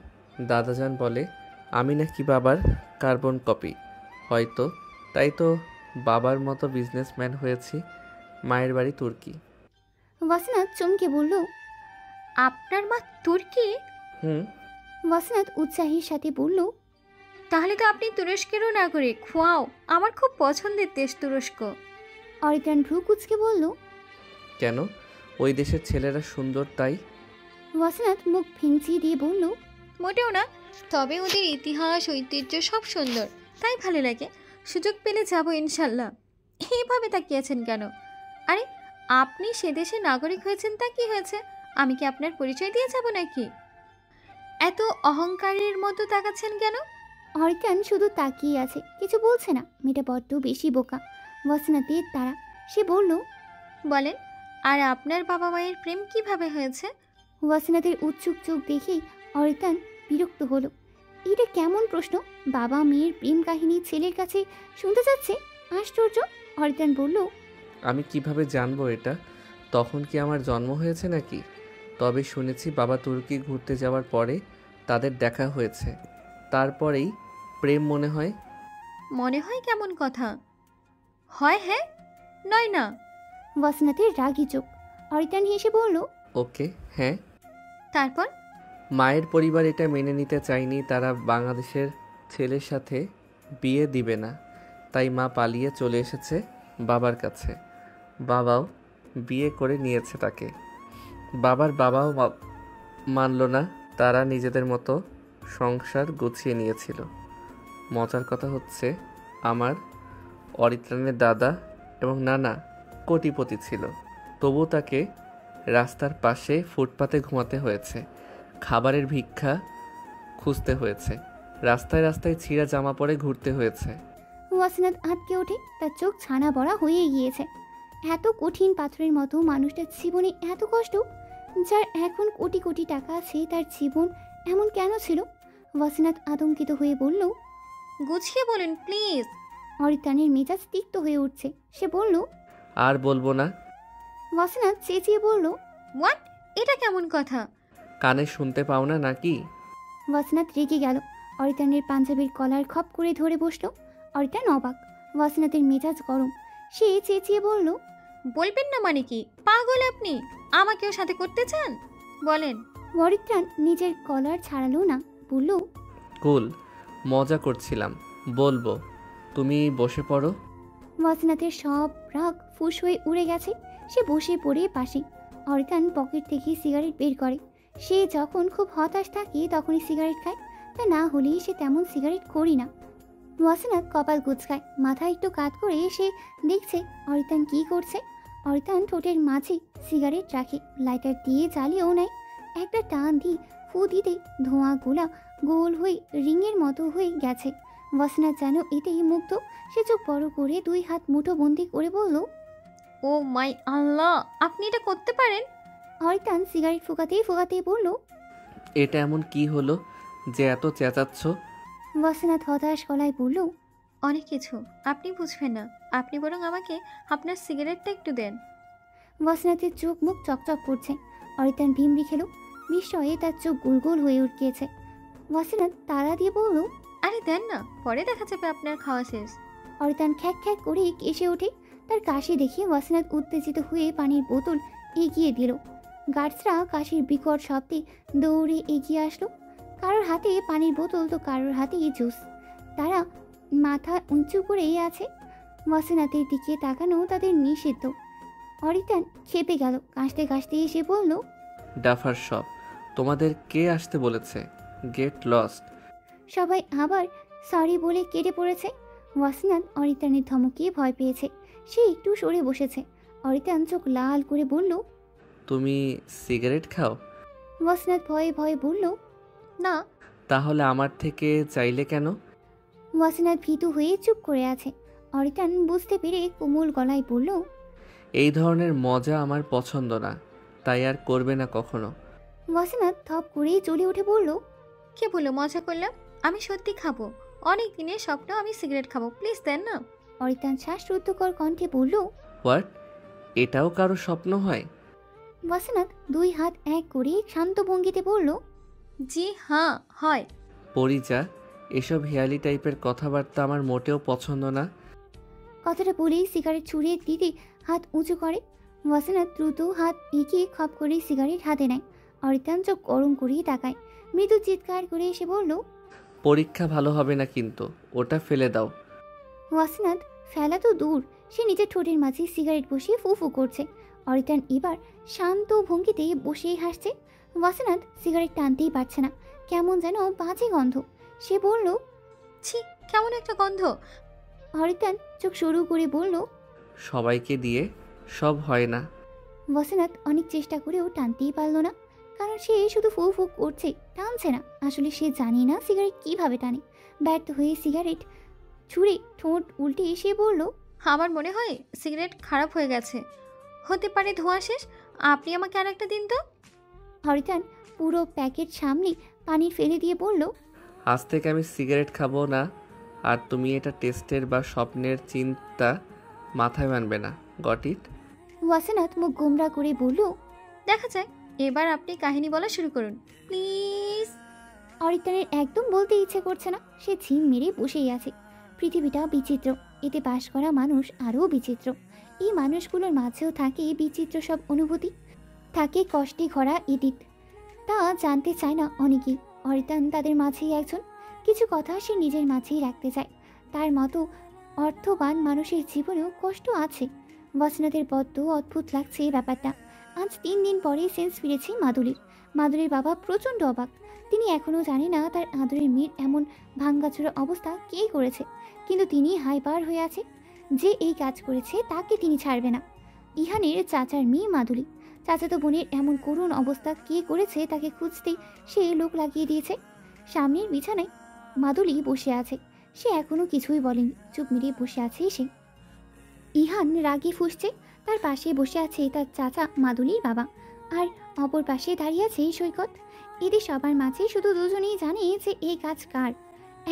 দাদাজান বলে আমি নাকি বাবার কার্বন কপি, হয়তো তাই তো বাবার মতো বিজনেসম্যান হয়েছি। মায়ের বাড়ি তুর্কি। ওয়াসিনাত চমকে বলল, আপনার মা তুর্কি? হুম। ওয়াসিনাত উৎসাহীর সাথে বলল, তাহলে তো আপনি তুরস্কেরও নাগরিক। ওয়াও, আমার খুব পছন্দের দেশ তুরস্ক। অরিতান ভ্রু কুচকে বলল, কেন? ওই দেশের ছেলেরা সুন্দর তাই? ওয়াসিনাত মুখ ভেঙচিয়ে দিয়ে বলল, মোটেও না, তবে ওদের ইতিহাস ঐতিহ্য সব সুন্দর, তাই ভালো লাগে। সুযোগ পেলে যাব ইনশাল্লাহ। এইভাবে তাকিয়েছেন কেন? আরে, আপনি সে দেশে নাগরিক হয়েছেন তা কি হয়েছে? আমি কি আপনার পরিচয় দিয়ে যাব নাকি? এত অহংকারের মতো তাকাচ্ছেন কেন? অরিতান শুধু তাকিয়ে আছে, কিছু বলছে না। মেয়েটা বড্ড বেশি বোকা। ওয়াসিনাতের তারা, সে বলল, বলেন, আর আপনার বাবা মায়ের প্রেম কিভাবে হয়েছে? ওয়াসিনাতের উৎসুক চোখ দেখেই অরিতান বিরক্ত হলো। এটা কেমন প্রশ্ন? বাবা মেয়ের প্রেম কাহিনী ছেলের কাছে শুনতে যাচ্ছে? আশ্চর্য। অরিতান বলল, আমি কিভাবে জানবো এটা? তখন কি আমার জন্ম হয়েছে নাকি? তবে শুনেছি বাবা তুর্কি ঘুরতে যাওয়ার পরে তাদের দেখা হয়েছে, তারপরেই প্রেম মনে হয়। মনে হয় কেমন কথা? হয় হ্যাঁ, নয় না। ওয়াসিনাতের রাগী চোখ। অরিতান হেসে বলল, ওকে, হ্যাঁ। তারপর? মায়ের পরিবার এটা মেনে নিতে চায়নি, তারা বাংলাদেশের ছেলের সাথে বিয়ে দিবে না। তাই মা পালিয়ে চলে এসেছে বাবার কাছে। বাবাও বিয়ে করে নিয়েছে তাকে। বাবার বাবাও মানল না, তারা নিজেদের মতো সংসার গুছিয়ে নিয়েছিল। মজার কথা হচ্ছে, আমার অরিত্রানের দাদা এবং নানা কোটিপতি ছিল, তবু তাকে রাস্তার পাশে ফুটপাতে ঘুমাতে হয়েছে, খাবারের ভিক্ষা খুঁজতে হয়েছে, রাস্তায় রাস্তায় ছিঁড়া জামা পরে ঘুরতে হয়েছে। ওয়াসিনাত আটকে ওঠে, তার চোখ ছানা বড়া হয়ে গিয়েছে। এত কঠিন পাথরের মতো মানুষটার জীবনে এত কষ্ট, যার এখন কোটি কোটি টাকা আছে, তার জীবন এমন কেন ছিল? ওয়াসিনাত আতঙ্কিত হয়ে বলল, গুছিয়ে বলেন প্লিজ। অরিতানের মেজাজ তিক্ত হয়ে উঠছে। সে বলল, আর বলবো না। ওয়াসিনাত চেঁচিয়ে বলল, হোয়াট? এটা কেমন কথা? কানে শুনতে পাও না নাকি? ওয়াসিনাত রেগে গেল। অরিতানের পাঞ্জাবির কলার খপ করে ধরে বসলো। অরিতান অবাক। ওয়াসিনাতের মেজাজ গরম। সে চেঁচিয়ে বলল, বলবেন না মানে কি? পাগল আপনি? আমাকেও সাথে করতে চান? বলেন। অরিত্রাণ নিজের কলার ছাড়ালো না, বলল, কুল, মজা করছিলাম, বলবো। তুমি বসে পড়ো। ওয়াসিনাতের সব রাগ ফুস হয়ে উড়ে গেছে। সে বসে পড়ে পাশে। অরিতান পকেট থেকে সিগারেট বের করে। সে যখন খুব হতাশ থাকে তখনই সিগারেট খায়, তা না হলে সে তেমন সিগারেট করি না। ওয়াসিনাত কপাল কুঁচকায়, মাথা একটু কাত করে সে দেখছে অরিতান কি করছে। অরিতান ঠোঁটের মাঝে সিগারেট রাখে, লাইটার দিয়ে জ্বালিয়েও নেয়। একটা টান দিয়ে ফু দিতে ধোঁয়াগুলা গোল হয়ে রিংয়ের মতো হয়ে গেছে। ওয়াসিনাত যেন এতেই মুগ্ধ। সে চোখ বড় করে দুই হাত মুঠো বন্দি করে বলল, ও মাই আল্লাহ, আপনি এটা করতে পারেন? অরিতান সিগারেট ফুকাতেই ফুকাতেই বলল, এটা এমন কি হলো যে এত চেঁচাচ্ছ? ওয়াসিনাত হতাশ গলায় বলল, অনেক কিছু, আপনি বুঝবেন না। আপনি বরং আমাকে আপনার সিগারেটটা একটু দেন। ওয়াসিনাতের চোখ মুখ চকচক করছে। অরিতান ভিমড়ি খেল। বিস্ময়ে তার চোখ গোল গোল হয়ে গিয়েছে। ওয়াসিনাত তাড়া দিয়ে বলল, আরে দেন না, পরে দেখা যাবে আপনার খাওয়া শেষ। অরিতান খ্যাক খ্যাক করে কেসে ওঠে। তার কাশি দেখে ওয়াসিনাত উত্তেজিত হয়ে পানির বোতল এগিয়ে দিল। গার্ডসরা কাশির বিকট শব্দে দৌড়ে এগিয়ে আসলো। কারোর হাতে পানির বোতল তো কারোর হাতে জুস। তারা মাথা উঁচু করেই আছে। ওয়াসিনাতের দিকে তাকানো তাদের নিষিদ্ধ। অরিতান খেপে গেল। কাশতে কাশতে এসে বলল, ডাফার সব, তোমাদের কে আসতে বলেছে? Get lost. সবাই আবার সরি বলে কেটে পড়েছে। ওয়াসিনাত অরিতানের ধমকে ভয় পেয়েছে। সে একটু সরে বসেছে। অরিতান চোখ লাল করে বলল, তুমি সিগারেট খাও? ওয়াসিনাত ভয়ে ভয়ে বলল, না। তাহলে আমার থেকে চাইলে কেন? ওয়াসিনাত ভীতু হয়ে চুপ করে আছে। অরিতান বুঝতে পেরে কোমল গলায় বলল, এই ধরনের মজা আমার পছন্দ না, তাই আর করবে না কখনো। ওয়াসিনাত থপ করে চলে উঠে বলল, কে বললো মজা করলাম? আমি সত্যি খাবো। অনেক দিনের স্বপ্ন আমি সিগারেট খাবো, প্লিজ দেন না। অরিতান শ্বাসরুদ্ধকর কণ্ঠে বলল, হোয়াট? এটাও কারো স্বপ্ন হয়? ওয়াসিনাত দুই হাত এক করে শান্ত ভঙ্গিতে বলল, জি হ্যাঁ হয়। পরিচা, এসব হেয়ালি টাইপের কথাবার্তা আমার মোটেও পছন্দ না। কথাটা বলেই সিগারেট ছুঁড়ে দিতে হাত উঁচু করে। ওয়াসিনাত দ্রুত হাত এগিয়ে খপ করে সিগারেট হাতে নেয়। অরিতান চোখ গরম করেই তাকায়। মৃদু চিৎকার করে এসে বলল, পরীক্ষা ভালো হবে না কিন্তু, ওটা ফেলে দাও। ওয়াসিনাত ফেলা তো দূর, সে নিজের ঠোঁটের মাঝে সিগারেট বসিয়ে ফু ফু করছে। অরিতান এবার শান্ত ভঙ্গিতে বসেই হাসছে। ওয়াসিনাত সিগারেট টানতেই পারছে না, কেমন যেন বাজে গন্ধ। সে বলল, ছি, কেমন একটা গন্ধ। অরিতান চোখ সরু করে বলল, সবাইকে দিয়ে সব হয় না। ওয়াসিনাত অনেক চেষ্টা করেও টানতেই পারল না, কারণ সে শুধু ফু ফু করছে, টানছে না। আসলে সে জানে না সিগারেট কিভাবে টানে। ব্যর্থ হয়ে সিগারেট ছুঁড়ে ঠোঁট উল্টে সে বলল, আমার মনে হয় সিগারেট খারাপ হয়ে গেছে, হতে পারে ধোঁয়া শেষ। আপনি আমাকে আর একটা দিন তো। অরিতান পুরো প্যাকেট সামনে পানি ফেলে দিয়ে বলল, আজ থেকে আমি সিগারেট খাবো না, আর তুমি এটা টেস্টের বা স্বপ্নের চিন্তা মাথায় মানবে না। Got it? ওয়াসিনাত মুখ গোমরা করে বলল, দেখা যায়। এবার আপনি কাহিনী বলা শুরু করুন প্লিজ। অরিতানের একদম বলতে ইচ্ছে করছে না। সে ঝিম মেরে বসেই আছে। পৃথিবীটা বিচিত্র, এতে বাস করা মানুষ আরও বিচিত্র। এই মানুষগুলোর মাঝেও থাকে বিচিত্র সব অনুভূতি, থাকে কষ্টে ভরা ইদিত। তা জানতে চায় না অনেকেই। অরিতান তাদের মাঝেই একজন। কিছু কথা সে নিজের মাঝেই রাখতে চায়। তার মতো অর্থবান মানুষের জীবনেও কষ্ট আছে। ওয়াসিনাতের বড্ড অদ্ভুত লাগছে এই ব্যাপারটা। আজ 3 দিন পরে সেন্স ফিরেছে মাদুলির। মাদুলির বাবা প্রচণ্ড অবাক। তিনি এখনও জানে না তার আদরের মেয়ের এমন ভাঙ্গাচোরা অবস্থা কে করেছে, কিন্তু তিনি হাইপার হয়ে আছে। যে এই কাজ করেছে তাকে তিনি ছাড়বে না। ইহানের চাচার মেয়ে মাদুলি। চাচাতো বোনের এমন করুণ অবস্থা কে করেছে তাকে খুঁজতেই সে লোক লাগিয়ে দিয়েছে। সামনের বিছানায় মাদুলি বসে আছে। সে এখনও কিছুই বলেনি, চুপ মেরে বসে আছে সে। ইহান রাগে ফুঁসছে। তার পাশে বসে আছে তার চাচা মাদুলির বাবা, আর অপর পাশে দাঁড়িয়ে আছে সৈকত। এদের সবার মাঝে শুধু দুজনেই জানে যে এই কাজ কার।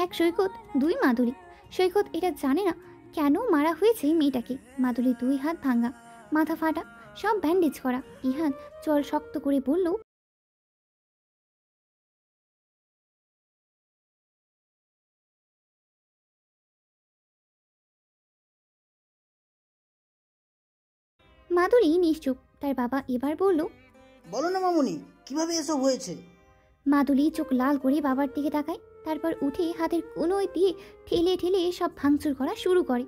এক সৈকত, দুই মাদুলি। সৈকত এটা জানে না কেন মারা হয়েছে মেয়েটাকে। মাদুলির 2 হাত ভাঙা, মাথা ফাটা, সব ব্যান্ডেজ করা। ইহান চল শক্ত করে বলল, মাধুরী নিশ্চুপ। তার বাবা এবার বলল, বলো না মামুনি, কিভাবে এসব হয়েছে? মাধুরী চোখ লাল করে বাবার দিকে তাকায়, তারপর উঠে হাতের কোনোয় দিয়ে ঠেলে ঠেলে সব ভাঙচুর করা শুরু করে।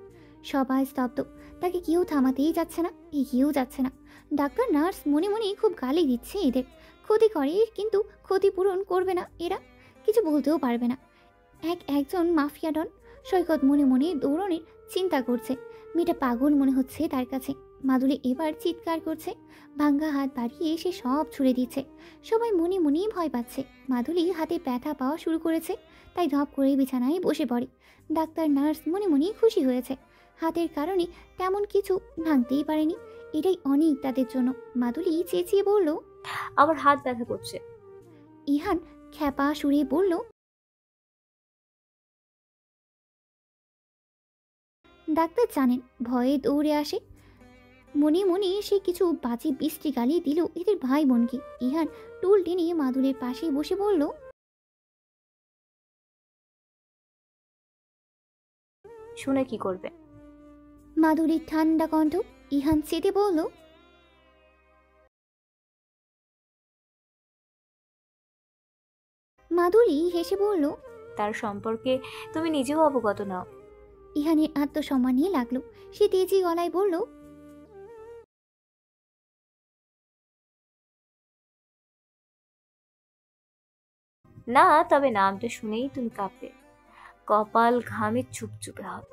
সবাই স্তব্ধ, তাকে কেউ থামাতেই যাচ্ছে না, এগিয়েও যাচ্ছে না। ডাক্তার নার্স মনে মনে খুব গালি দিচ্ছে এদের। ক্ষতি করে কিন্তু ক্ষতিপূরণ করবে না এরা, কিছু বলতেও পারবে না। একজন মাফিয়া ডন। সৈকত মনে মনে দৌড়নের চিন্তা করছে। মেয়েটা পাগল মনে হচ্ছে তার কাছে। মাধুরী এবার চিৎকার করছে, ভাঙ্গা হাত বাড়িয়ে সে সব ছুড়ে দিচ্ছে। সবাই মনে মনেই ভয় পাচ্ছে। মাধুরী হাতে ব্যথা পাওয়া শুরু করেছে, তাই ধপ করে বিছানায় বসে পড়ে। ডাক্তার নার্স মনে মনেই খুশি হয়েছে, হাতের কারণে তেমন কিছু ভাঙতেই পারেনি, এটাই অনেক তাদের জন্য। মাধুরী চেঁচিয়ে বলল, আমার হাত ব্যথা করছে। ইহান খ্যাপা সুরে বলল, ডাক্তার জানেন, ভয়ে দৌড়ে আসে। মনে মনে সে কিছু বাজে বৃষ্টি গালি দিল এদের ভাই বোনকে। ইহান টুল টেনে মাদুরের পাশে বসে বলল, শুনে কি করবে? মাধুরীর ঠান্ডা কণ্ঠ। ইহান চেতে বলল, মাধুরী হেসে বলল, তার সম্পর্কে তুমি নিজেও অবগত নাও। ইহানের আত্মসম্মান নিয়ে লাগলো। সে তেজি গলায় বলল, না, তবে নামটা শুনেই তুমি কাঁপবে, কপাল ঘামে চুপচুপে হবে।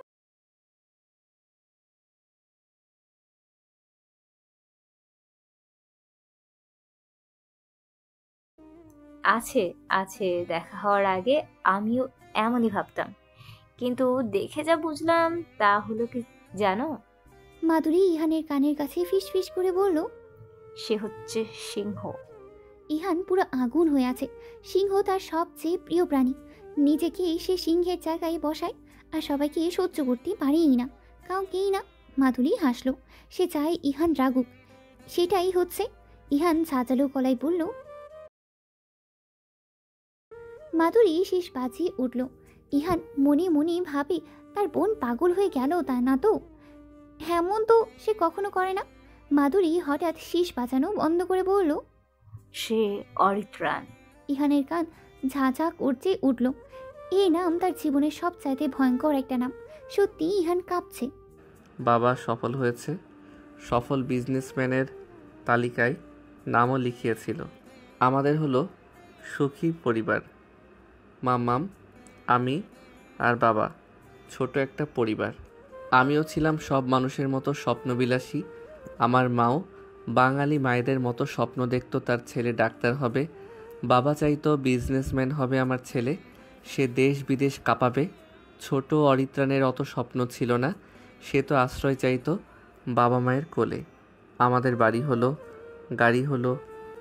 আছে আছে, দেখা হওয়ার আগে আমিও এমনই ভাবতাম, কিন্তু দেখে যা বুঝলাম তা হলো কি জানো? মাধুরী ইহানের কানের কাছে ফিস ফিস করে বলল, সে হচ্ছে সিংহ। ইহান পুরো আগুন হয়ে আছে। সিংহ তার সবচেয়ে প্রিয় প্রাণী। নিজেকে সে সিংহের জায়গায় বসায়, আর সবাইকে সহ্য করতে পারেই না, কাউকেই না। মাধুরী হাসলো। সে চায় ইহান রাগুক, সেটাই হচ্ছে। ইহান ঝাঁঝালো গলায় বলল, মাধুরী শেষ বাজিয়ে উঠল। ইহান মনে মনে ভাবে, তার বোন পাগল হয়ে গেল তা না তো? এমন তো সে কখনো করে না। মাধুরী হঠাৎ শীষ বাজানো বন্ধ করে বলল, সে অরিত্রাণ। ইহানের কান ঝাঁঝা করতে উঠল। এই নাম তার জীবনের সবচাইতে ভয়ঙ্কর একটা নাম। সত্যি ইহান কাঁপছে। বাবা সফল হয়েছে, সফল বিজনেসম্যানের তালিকায় নামও লিখিয়েছিল। আমাদের হলো সুখী পরিবার, মাম্মাম, আমি আর বাবা, ছোট একটা পরিবার। আমিও ছিলাম সব মানুষের মতো স্বপ্নবিলাসী। আমার মাও বাঙালি মায়েদের মতো স্বপ্ন দেখতো তার ছেলে ডাক্তার হবে। বাবা চাইতো বিজনেসম্যান হবে আমার ছেলে, সে দেশ বিদেশ কাঁপাবে। ছোট অরিত্রাণের অত স্বপ্ন ছিল না, সে তো আশ্রয় চাইতো বাবা মায়ের কোলে। আমাদের বাড়ি হলো, গাড়ি হলো।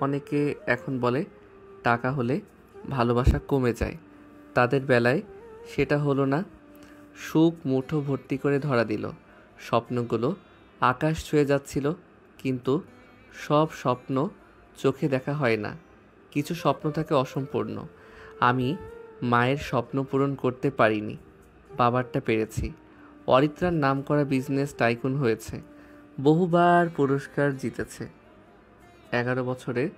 অনেকে এখন বলে টাকা হলে ভালোবাসা কমে যায়, তাদের বেলায় সেটা হলো না। সুখ মুঠো ভর্তি করে ধরা দিল। স্বপ্নগুলো আকাশ ছুঁয়ে যাচ্ছিল, কিন্তু সব স্বপ্ন চোখে দেখা হয় না, কিছু স্বপ্ন থাকে অসম্পূর্ণ। আমি মায়ের স্বপ্ন পূরণ করতে পারিনি, বাবারটা পেরেছি। অরিত্রার নাম করা বিজনেস টাইকুন হয়েছে, বহুবার পুরস্কার জিতেছে। 11 বছরের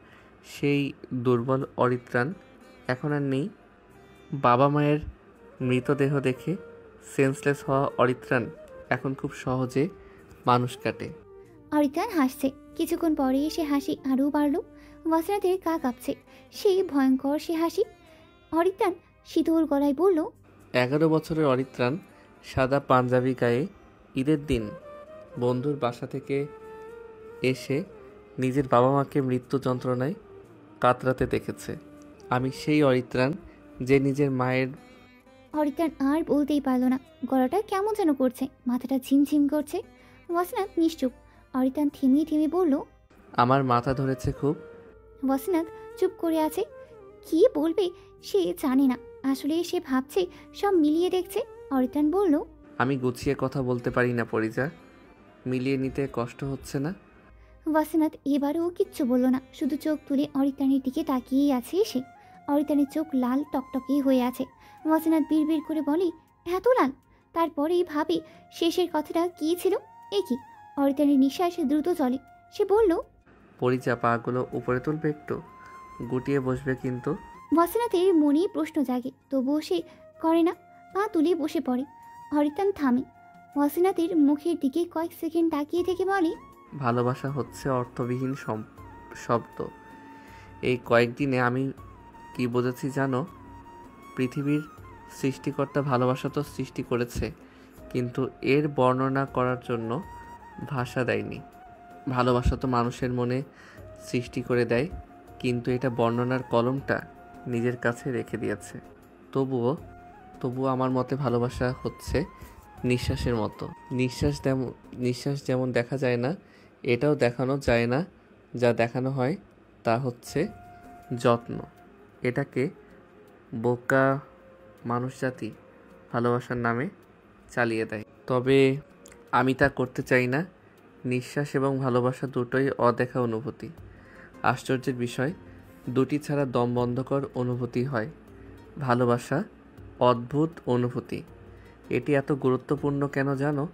সেই দুর্বল অরিত্রাণ এখন আর নেই। বাবা মায়ের মৃতদেহ দেখে সেন্সলেস হওয়া অরিত্রাণ এখন খুব সহজে মানুষ কাটে। অরিত্রাণ হাসছে। কিছুক্ষণ পরে সে হাসি আরও বাড়ল। ওয়াসনাথের গা কাঁপছে। সে ভয়ঙ্কর সে হাসি। অরিত্রাণ শীতল গলায় বলল, 11 বছরের অরিত্রাণ সাদা পাঞ্জাবি গায়ে ঈদের দিন বন্ধুর বাসা থেকে এসে নিজের বাবা মাকে মৃত্যু যন্ত্রণায় কাতরাতে দেখেছে। আমি সেই অরিত্রাণ যে নিজের মায়ের। অরিত্রাণ আর বলতেই পারল না। গলাটা কেমন যেন করছে, মাথাটা ঝিমঝিম করছে। ওয়াসনাথ নিশ্চুপ। অরিত্রাণ থেমে থেমে বলল, আমার মাথা ধরেছে খুব। ওয়াসনাথ চুপ করে আছে। কি বলবে সে জানে না। আসলে সে ভাবছে, সব মিলিয়ে দেখছে। অরিত্রাণ বলল, আমি গুছিয়ে কথা বলতে পারি না পরিজা, মিলিয়ে নিতে কষ্ট হচ্ছে না? ওয়াসনাথ এবারও কিচ্ছু বলল না, শুধু চোখ তুলে অরিত্রাণের দিকে তাকিয়েই আছে সে। অরিত্রাণের চোখ লাল টকটকে হয়ে আছে। ওয়াসনাথ বিড়বিড় করে বলে, এত লাল? তারপরেই ভাবি শেষের কথাটা কী ছিল। এ কি, অরিতানের নিঃশ্বাস দ্রুত চলে। সে বলল, পরিচা, পাগুলো উপরে তুলবে একটু, গুটিয়ে বসবে কিন্তু। ওয়াসিনাতের মনে প্রশ্ন জাগে, তবুও সে করে না, পা তুলে বসে পড়ে। অরিতান থামে, ওয়াসিনাতের মুখের দিকে কয়েক সেকেন্ড তাকিয়ে থেকে বলে, ভালোবাসা হচ্ছে অর্থবিহীন শব্দ। এই কয়েকদিনে আমি কি বুঝেছি জানো? পৃথিবীর সৃষ্টিকর্তা ভালোবাসা তো সৃষ্টি করেছে, কিন্তু এর বর্ণনা করার জন্য ভাষা দেয়নি। ভালোবাসা তো মানুষের মনে সৃষ্টি করে দেয়, কিন্তু এটা বর্ণনার কলমটা নিজের কাছে রেখে দিয়েছে। তবুও আমার মতে ভালোবাসা হচ্ছে নিঃশ্বাসের মতো। নিঃশ্বাস যেমন দেখা যায় না, এটাও দেখানো যায় না। যা দেখানো হয় তা হচ্ছে যত্ন। এটাকে বোকা মানুষজাতি ভালোবাসার নামে চালিয়ে দেয়, তবে আমি তা করতে চাই না। নিঃশ্বাস এবং ভালোবাসা দুটোই অদেখা অনুভূতি। আশ্চর্যের বিষয়, দুটি ছাড়া দম বন্ধকর অনুভূতি হয়। ভালোবাসা অদ্ভুত অনুভূতি। এটি এত গুরুত্বপূর্ণ কেন জানো?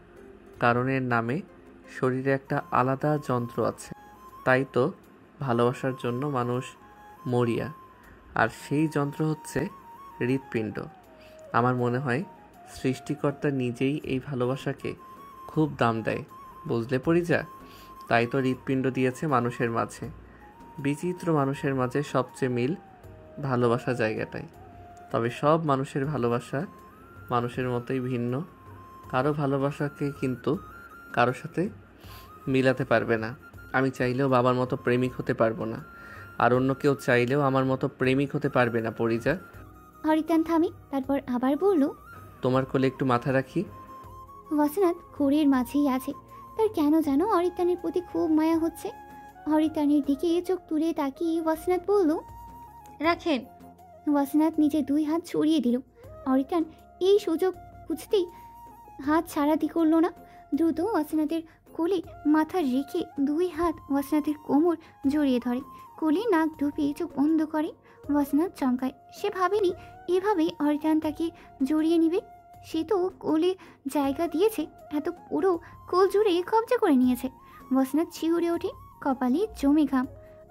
কারণ এর নামে শরীরে একটা আলাদা যন্ত্র আছে। তাই তো ভালোবাসার জন্য মানুষ মরিয়া, আর সেই যন্ত্র হচ্ছে হৃৎপিণ্ড। আমার মনে হয় সৃষ্টিকর্তা নিজেই এই ভালোবাসাকে খুব দাম দেয়, বুঝলে পরিজা? তাই তো হৃৎপিণ্ড দিয়েছে মানুষের মাঝে। বিচিত্র মানুষের মাঝে সবচেয়ে মিল ভালোবাসা জায়গাটায়। তবে সব মানুষের ভালোবাসা মানুষের মতোই ভিন্ন। কারো ভালোবাসাকে কিন্তু কারোর সাথে মিলাতে পারবে না। আমি চাইলেও বাবার মতো প্রেমিক হতে পারবো না, আর অন্য কেউ চাইলেও আমার মতো প্রেমিক হতে পারবে না পরিজা। অরিতান থামে, তারপর আবার বলল, তোমার কোলে একটু মাথা রাখি। ওয়াসিনাত ঘোরের মাঝেই আছে। তার কেন যেন অরিতানের প্রতি খুব মায়া হচ্ছে। অরিতানের দিকে চোখ তুলে তাকিয়ে ওয়াসিনাত বলল, রাখেন। ওয়াসিনাত নিজের 2 হাত ছড়িয়ে দিল। অরিতান এই সুযোগ বুঝতেই হাত ছাড়াতি করল না। দ্রুত ওয়াসিনাতের কোলে মাথা রেখে 2 হাত ওয়াসিনাতের কোমর জড়িয়ে ধরে, কোলে নাক ডুবিয়ে চোখ বন্ধ করে। ওয়াসিনাত চমকায়। সে ভাবেনি এভাবে অরিতান তাকে জড়িয়ে নিবে। সে তো কোলে জায়গা দিয়েছে, এত পুরো কোল জুড়ে কবজা করে নিয়েছে। ওয়াসিনাত শিউরে ওঠে, কপালে জমে ঘাম।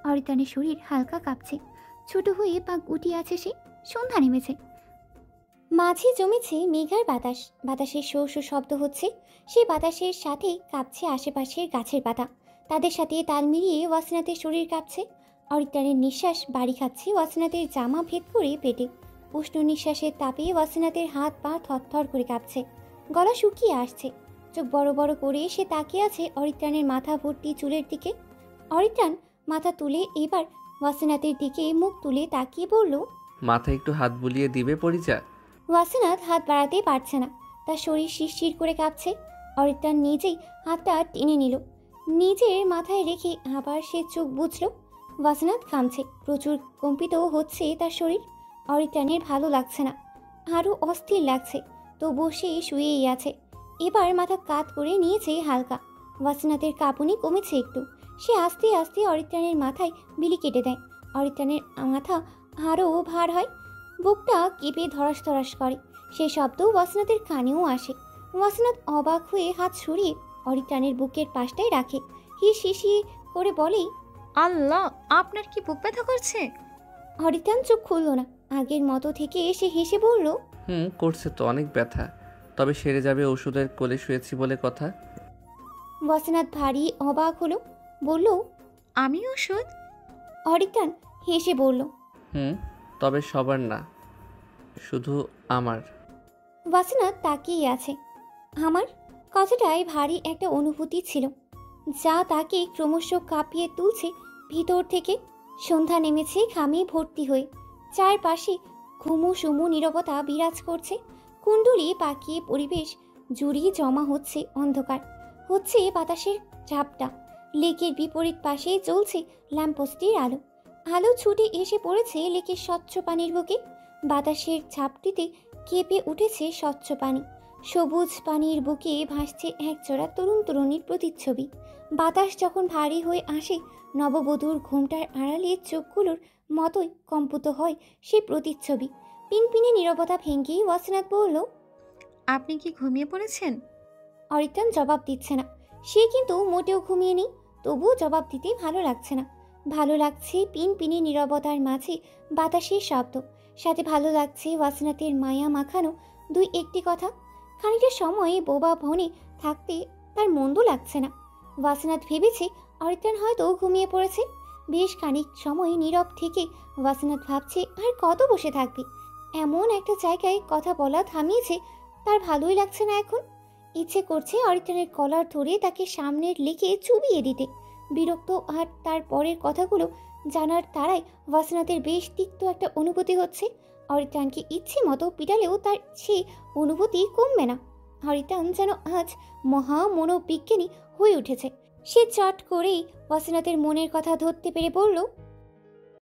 অরিতানের শরীর হালকা কাঁপছে, ছোট হয়ে পা গুটিয়ে আছে সে। সন্ধ্যা নেমেছে, মাঝে জমেছে মেঘার বাতাস। বাতাসের শো শো শব্দ হচ্ছে, সেই বাতাসের সাথে কাঁপছে আশেপাশের গাছের পাতা। তাদের সাথে তাল মিলিয়ে ওয়াসিনাতের শরীর কাঁপছে। অরিতানের নিঃশ্বাস বাড়ি খাচ্ছে ওয়াসিনাতের জামা ভেদ করে পেটে। উষ্ণ নিঃশ্বাসের তাপে ওয়াসিনাতের হাত পা থরথর করে কাঁপছে, গলা শুকিয়ে আসছে। চোখ বড় বড় করে সে তাকিয়ে আছে অরিত্রাণের মাথা ভর্তি চুলের দিকে। অরিত্রাণ মাথা তুলে এবার ওয়াসিনাতের দিকে মুখ তুলে তাকিয়ে বলল, মাথায় একটু হাত বুলিয়ে দিবে পরিজা? ওয়াসিনাত হাত বাড়াতেই পারছে না, তার শরীর শিরশির করে কাঁপছে। অরিত্রাণ নিজেই হাতটা টেনে নিল, নিজের মাথায় রেখে আবার সে চোখ বুঝল। ওয়াসিনাত ঘামছে, প্রচুর কম্পিত হচ্ছে তার শরীর। অরিত্রাণের ভালো লাগছে না, আরও অস্থির লাগছে, তবুও সে শুয়েই আছে। এবার মাথা কাত করে নিয়েছে হালকা। ওয়াসিনাতের কাঁপুনি কমেছে একটু। সে আস্তে আস্তে অরিত্রাণের মাথায় বিলি কেটে দেয়। অরিত্রাণের মাথা আরও ভার হয়, বুকটা কেঁপে ধরাস ধরাস করে। সেই শব্দ ওয়াসিনাতের কানেও আসে। ওয়াসিনাত অবাক হয়ে হাত সরিয়ে অরিত্রাণের বুকের পাশটায় রাখে, হিসিয়ে করে বলেই, আল্লাহ, আপনার কি বুক ব্যথা করছে? অরিত্রাণ চোখ খুলল না। আগের মতো থেকে এসে হেসে বলল, করছে তো অনেক ব্যথা, তবে সেরে যাবে ওষুধের কোলে শুয়েছি বলে কথা। ওয়াসিনাত ভারী অবাক হলো, বলল, আমি ওষুধ? অরিত্রাণ হেসে বলল, তবে সবার না, শুধু আমার। ওয়াসিনাত তাকিয়ে আছে। আমার কথাটায় ভারী একটা অনুভূতি ছিল, যা তাকে ক্রমশ কাঁপিয়ে তুলছে ভিতর থেকে। সন্ধ্যা নেমেছে ঘামে ভর্তি হয়ে। চারপাশে ঘুমু সুমু নীরবতা বিরাজ করছে। কুণ্ডুলি পাকিয়ে পরিবেশ জুড়িয়ে জমা হচ্ছে অন্ধকার, হচ্ছে বাতাসের ঝাপটা। লেকের বিপরীত পাশে চলছে ল্যাম্পপোস্টের আলো। আলো ছুটে এসে পড়েছে লেকের স্বচ্ছ পানির বুকে। বাতাসের ঝাপটিতে কেঁপে উঠেছে স্বচ্ছ পানি। সবুজ পানির বুকে ভাসছে একজোড়া তরুণ তরুণীর প্রতিচ্ছবি। বাতাস যখন ভারী হয়ে আসে, নববধূর ঘুমটার আড়ালে চোখগুলোর মতোই কম্পিত হয় সেই প্রতিচ্ছবি। পিনপিনে নীরবতা ভেঙে ওয়াসিনাত বলল, আপনি কি ঘুমিয়ে পড়েছেন? অরিত্রাণ জবাব দিচ্ছে না। সে কিন্তু মোটেও ঘুমিয়ে নেই, তবুও জবাব দিতে ভালো লাগছে না। ভালো লাগছে পিন পিনে নীরবতার মাঝে বাতাসের শব্দ, সাথে ভালো লাগছে ওয়াসিনাতের মায়া মাখানো দুই একটি কথা। খানিকটা সময় বোবা বনে থাকতে তার মন্দ লাগছে না। ওয়াসিনাত ভেবেছে অরিত্রাণ হয়তো ঘুমিয়ে পড়েছে। বেশ খানিক সময় নীরব থেকে ওয়াসিনাত ভাবছে আর কত বসে থাকবে। এমন একটা জায়গায় কথা বলা থামিয়েছে, তার ভালোই লাগছে না এখন। ইচ্ছে করছে অরিত্রাণের কলার ধরে তাকে সামনের লেকে চুবিয়ে দিতে। বিরক্ত আর তার পরের কথাগুলো জানার তারাই ওয়াসিনাতের বেশ তিক্ত একটা অনুভূতি হচ্ছে। অরিত্রাণকে ইচ্ছে মতো পিটালেও তার সেই অনুভূতি কমবে না। অরিত্রাণ যেন আজ মহা মনোবিজ্ঞানী হয়ে উঠেছে। সে চট করেই ওয়াসিনাতের মনের কথা ধরতে পেরে বলল,